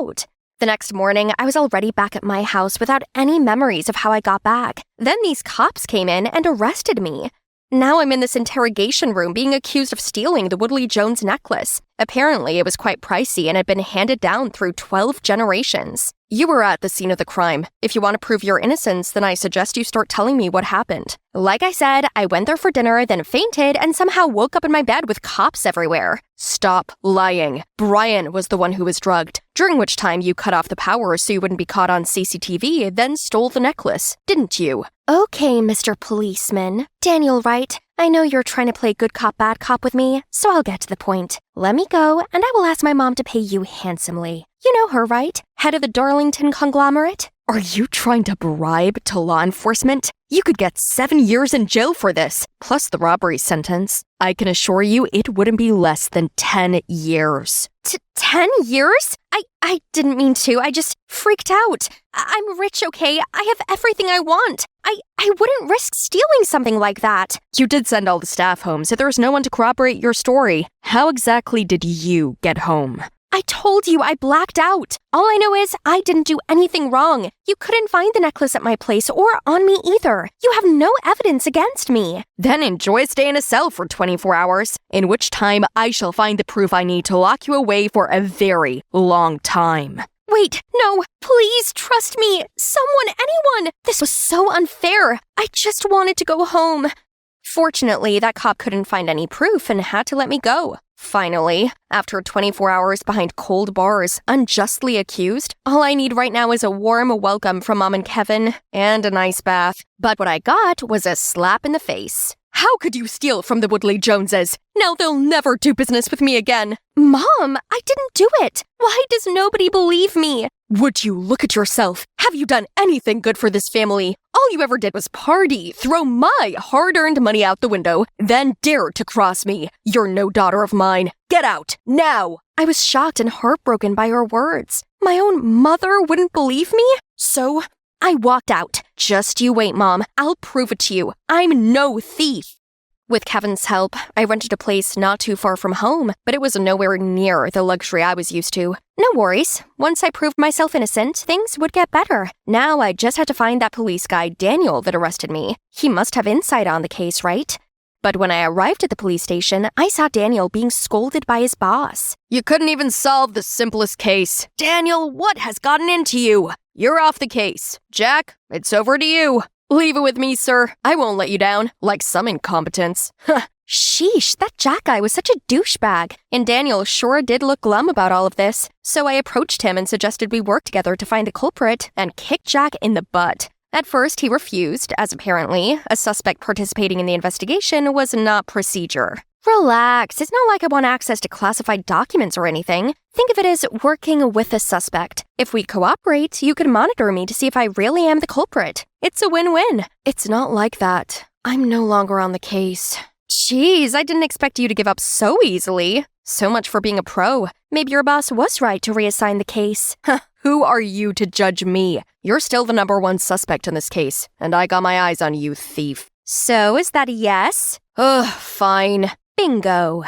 The next morning, I was already back at my house without any memories of how I got back. Then these cops came in and arrested me. Now I'm in this interrogation room being accused of stealing the Woodley Jones necklace. Apparently, it was quite pricey and had been handed down through 12 generations. You were at the scene of the crime. If you want to prove your innocence, then I suggest you start telling me what happened. Like I said, I went there for dinner, then fainted, and somehow woke up in my bed with cops everywhere. Stop lying. Brian was the one who was drugged, during which time you cut off the power so you wouldn't be caught on CCTV, then stole the necklace, didn't you? Okay, Mr. Policeman. Daniel, right? I know you're trying to play good cop, bad cop with me, so I'll get to the point. Let me go, and I will ask my mom to pay you handsomely. You know her, right? Head of the Darlington conglomerate? Are you trying to bribe to law enforcement? You could get 7 years in jail for this, plus the robbery sentence. I can assure you it wouldn't be less than 10 years. 10 years? I didn't mean to. I just freaked out. I'm rich, okay? I have everything I want. I wouldn't risk stealing something like that. You did send all the staff home, so there's no one to corroborate your story. How exactly did you get home? I told you I blacked out. All I know is I didn't do anything wrong. You couldn't find the necklace at my place or on me either. You have no evidence against me. Then enjoy a stay in a cell for 24 hours, in which time I shall find the proof I need to lock you away for a very long time. Wait, no, please trust me. Someone, anyone. This was so unfair. I just wanted to go home. Fortunately, that cop couldn't find any proof and had to let me go. Finally, after 24 hours behind cold bars, unjustly accused, all I need right now is a warm welcome from Mom and Kevin and a nice bath. But what I got was a slap in the face. How could you steal from the Woodley Joneses? Now they'll never do business with me again. Mom, I didn't do it. Why does nobody believe me? Would you look at yourself? Have you done anything good for this family? All you ever did was party, throw my hard-earned money out the window, then dare to cross me. You're no daughter of mine. Get out, now! I was shocked and heartbroken by her words. My own mother wouldn't believe me? So I walked out. Just you wait, Mom. I'll prove it to you. I'm no thief. With Kevin's help, I rented a place not too far from home, but it was nowhere near the luxury I was used to. No worries. Once I proved myself innocent, things would get better. Now I just had to find that police guy, Daniel, that arrested me. He must have insight on the case, right? But when I arrived at the police station, I saw Daniel being scolded by his boss. You couldn't even solve the simplest case. Daniel, what has gotten into you? You're off the case. Jack, it's over to you. Leave it with me, sir. I won't let you down, like some incompetence. Sheesh, that Jack guy was such a douchebag. And Daniel sure did look glum about all of this. So I approached him and suggested we work together to find the culprit and kick Jack in the butt. At first, he refused, as apparently a suspect participating in the investigation was not procedure. Relax, it's not like I want access to classified documents or anything. Think of it as working with a suspect. If we cooperate, you can monitor me to see if I really am the culprit. It's a win-win. It's not like that. I'm no longer on the case. Jeez, I didn't expect you to give up so easily. So much for being a pro. Maybe your boss was right to reassign the case. Who are you to judge me? You're still the #1 suspect in this case, and I got my eyes on you, thief. So, is that a yes? Ugh, fine. Bingo.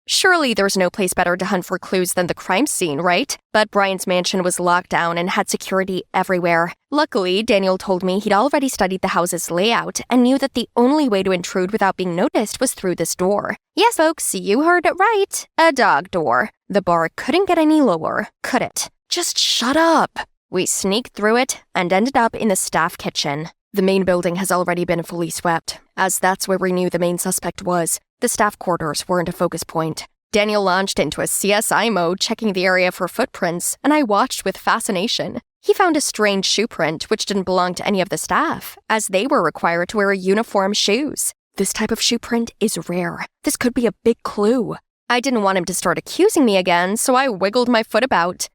Surely there's no place better to hunt for clues than the crime scene, right? But Brian's mansion was locked down and had security everywhere. Luckily, Daniel told me he'd already studied the house's layout and knew that the only way to intrude without being noticed was through this door. Yes, folks, you heard it right. A dog door. The bar couldn't get any lower, could it? Just shut up. We sneaked through it and ended up in the staff kitchen. The main building has already been fully swept, as that's where we knew the main suspect was. The staff quarters weren't a focus point. Daniel launched into a CSI mode, checking the area for footprints, and I watched with fascination. He found a strange shoe print which didn't belong to any of the staff, as they were required to wear uniform shoes. This type of shoe print is rare. This could be a big clue. I didn't want him to start accusing me again, so I wiggled my foot about.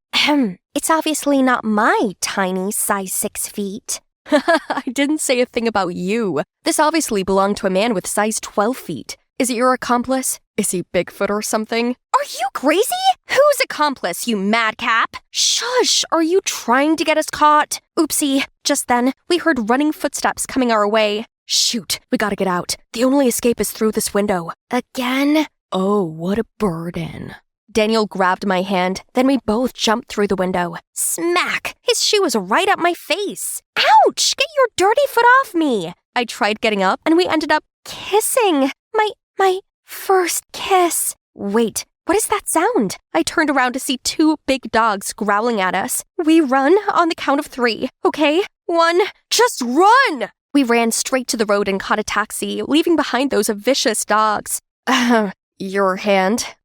It's obviously not my tiny size 6 feet. I didn't say a thing about you. This obviously belonged to a man with size 12 feet. Is it your accomplice? Is he Bigfoot or something? Are you crazy? Whose accomplice, you madcap? Shush! Are you trying to get us caught? Oopsie. Just then, we heard running footsteps coming our way. Shoot, we gotta get out. The only escape is through this window. Again? Oh, what a burden. Daniel grabbed my hand, then we both jumped through the window. Smack! His shoe was right up my face. Ouch! Get your dirty foot off me! I tried getting up, and we ended up kissing. My first kiss. Wait, what is that sound? I turned around to see 2 big dogs growling at us. We run on the count of 3, okay? 1, just run! We ran straight to the road and caught a taxi, leaving behind those vicious dogs. Your hand?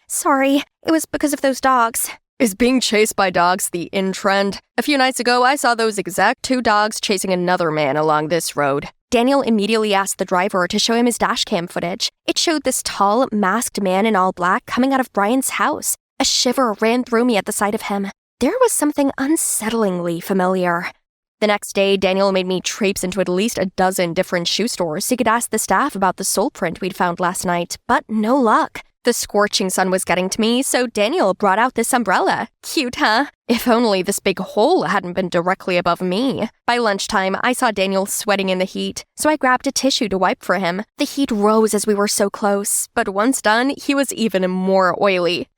Sorry. It was because of those dogs. Is being chased by dogs the in-trend? A few nights ago, I saw those exact 2 dogs chasing another man along this road. Daniel immediately asked the driver to show him his dashcam footage. It showed this tall, masked man in all black coming out of Brian's house. A shiver ran through me at the sight of him. There was something unsettlingly familiar. The next day, Daniel made me traipse into at least a dozen different shoe stores so he could ask the staff about the sole print we'd found last night, but no luck. The scorching sun was getting to me, so Daniel brought out this umbrella. Cute, huh? If only this big hole hadn't been directly above me. By lunchtime, I saw Daniel sweating in the heat, so I grabbed a tissue to wipe for him. The heat rose as we were so close, but once done, he was even more oily.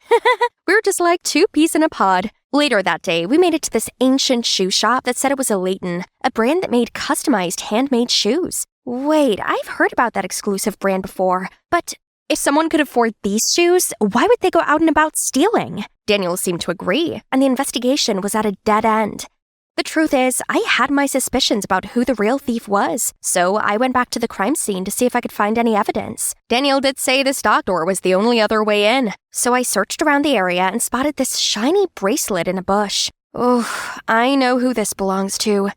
We were just like 2 peas in a pod. Later that day, we made it to this ancient shoe shop that said it was a Leighton, a brand that made customized handmade shoes. Wait, I've heard about that exclusive brand before, but if someone could afford these shoes, why would they go out and about stealing? Daniel seemed to agree, and the investigation was at a dead end. The truth is, I had my suspicions about who the real thief was, so I went back to the crime scene to see if I could find any evidence. Daniel did say this dock door was the only other way in, so I searched around the area and spotted this shiny bracelet in a bush. Oh, I know who this belongs to.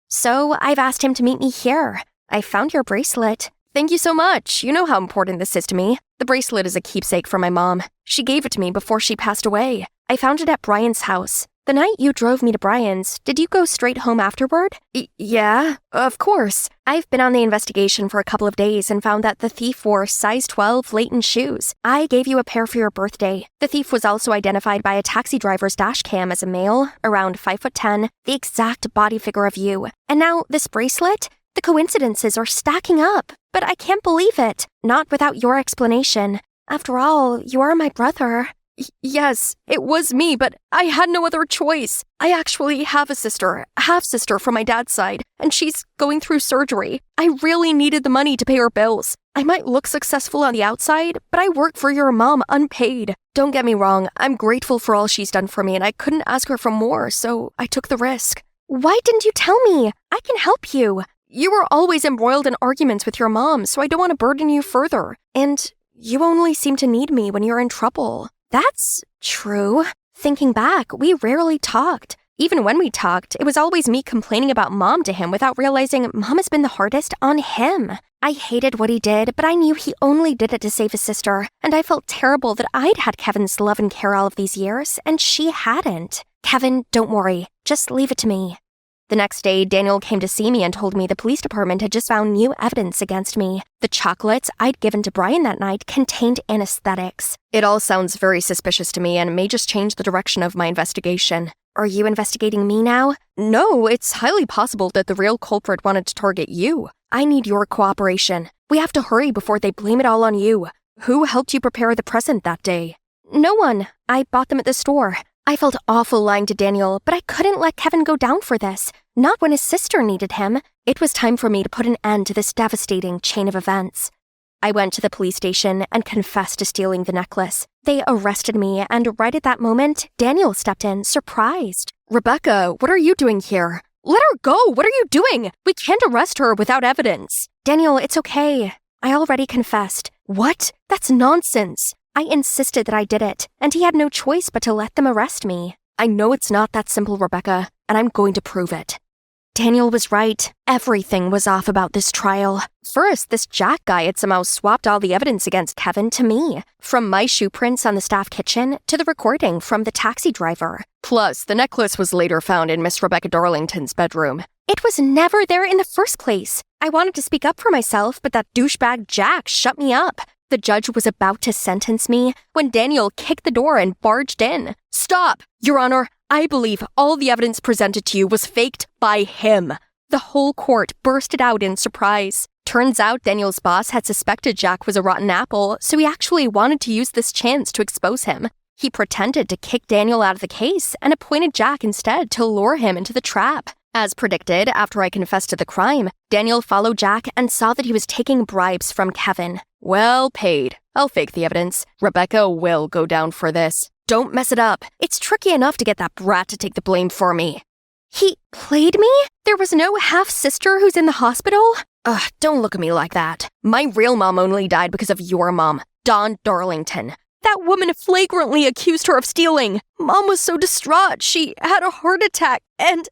So I've asked him to meet me here. I found your bracelet. Thank you so much. You know how important this is to me. The bracelet is a keepsake from my mom. She gave it to me before she passed away. I found it at Brian's house. The night you drove me to Brian's, did you go straight home afterward? Yeah, of course. I've been on the investigation for a couple of days and found that the thief wore size 12 Leighton shoes. I gave you a pair for your birthday. The thief was also identified by a taxi driver's dash cam as a male, around 5'10", the exact body figure of you. And now this bracelet? The coincidences are stacking up. But I can't believe it. Not without your explanation. After all, you are my brother. Yes, it was me, but I had no other choice. I actually have a sister, a half-sister from my dad's side, and she's going through surgery. I really needed the money to pay her bills. I might look successful on the outside, but I work for your mom unpaid. Don't get me wrong, I'm grateful for all she's done for me, and I couldn't ask her for more, so I took the risk. Why didn't you tell me? I can help you. You were always embroiled in arguments with your mom, so I don't want to burden you further. And you only seem to need me when you're in trouble. That's true. Thinking back, we rarely talked. Even when we talked, it was always me complaining about Mom to him without realizing Mom has been the hardest on him. I hated what he did, but I knew he only did it to save his sister, and I felt terrible that I'd had Kevin's love and care all of these years, and she hadn't. Kevin, don't worry. Just leave it to me. The next day, Daniel came to see me and told me the police department had just found new evidence against me. The chocolates I'd given to Brian that night contained anesthetics. It all sounds very suspicious to me and may just change the direction of my investigation. Are you investigating me now? No, it's highly possible that the real culprit wanted to target you. I need your cooperation. We have to hurry before they blame it all on you. Who helped you prepare the present that day? No one. I bought them at the store. I felt awful lying to Daniel, but I couldn't let Kevin go down for this. Not when his sister needed him. It was time for me to put an end to this devastating chain of events. I went to the police station and confessed to stealing the necklace. They arrested me, and right at that moment, Daniel stepped in, surprised. Rebecca, what are you doing here? Let her go! What are you doing? We can't arrest her without evidence. Daniel, it's okay. I already confessed. What? That's nonsense. I insisted that I did it, and he had no choice but to let them arrest me. I know it's not that simple, Rebecca, and I'm going to prove it. Daniel was right. Everything was off about this trial. First, this Jack guy had somehow swapped all the evidence against Kevin to me. From my shoe prints on the staff kitchen to the recording from the taxi driver. Plus, the necklace was later found in Miss Rebecca Darlington's bedroom. It was never there in the first place. I wanted to speak up for myself, but that douchebag Jack shut me up. The judge was about to sentence me when Daniel kicked the door and barged in. Stop! Your Honor, I believe all the evidence presented to you was faked by him. The whole court bursted out in surprise. Turns out Daniel's boss had suspected Jack was a rotten apple, so he actually wanted to use this chance to expose him. He pretended to kick Daniel out of the case and appointed Jack instead to lure him into the trap. As predicted, after I confessed to the crime, Daniel followed Jack and saw that he was taking bribes from Kevin. Well paid. I'll fake the evidence. Rebecca will go down for this. Don't mess it up. It's tricky enough to get that brat to take the blame for me. He played me? There was no half-sister who's in the hospital? Ugh, don't look at me like that. My real mom only died because of your mom, Dawn Darlington. That woman flagrantly accused her of stealing. Mom was so distraught, she had a heart attack and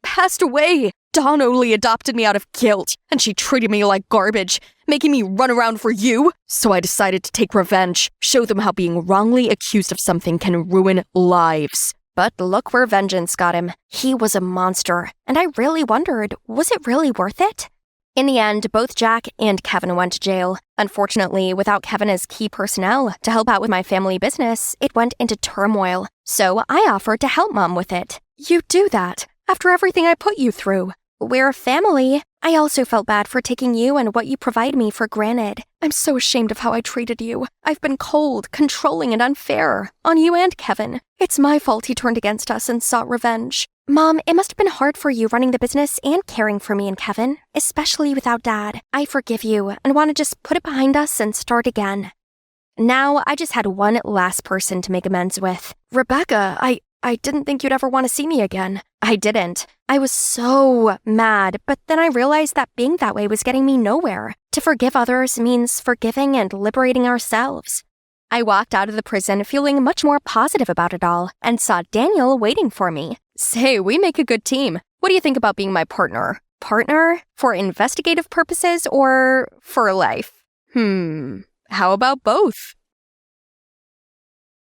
passed away. Dawn only adopted me out of guilt, and she treated me like garbage, making me run around for you. So I decided to take revenge, show them how being wrongly accused of something can ruin lives. But look where vengeance got him. He was a monster, and I really wondered, was it really worth it? In the end, both Jack and Kevin went to jail. Unfortunately, without Kevin as key personnel to help out with my family business, it went into turmoil. So I offered to help Mom with it. You do that after everything I put you through. We're a family. I also felt bad for taking you and what you provide me for granted. I'm so ashamed of how I treated you. I've been cold, controlling, and unfair on you and Kevin. It's my fault he turned against us and sought revenge. Mom, it must have been hard for you running the business and caring for me and Kevin, especially without Dad. I forgive you and want to just put it behind us and start again. Now, I just had one last person to make amends with. Rebecca, I didn't think you'd ever want to see me again. I didn't. I was so mad, but then I realized that being that way was getting me nowhere. To forgive others means forgiving and liberating ourselves. I walked out of the prison feeling much more positive about it all and saw Daniel waiting for me. Say, we make a good team. What do you think about being my partner? Partner? For investigative purposes or for life? How about both?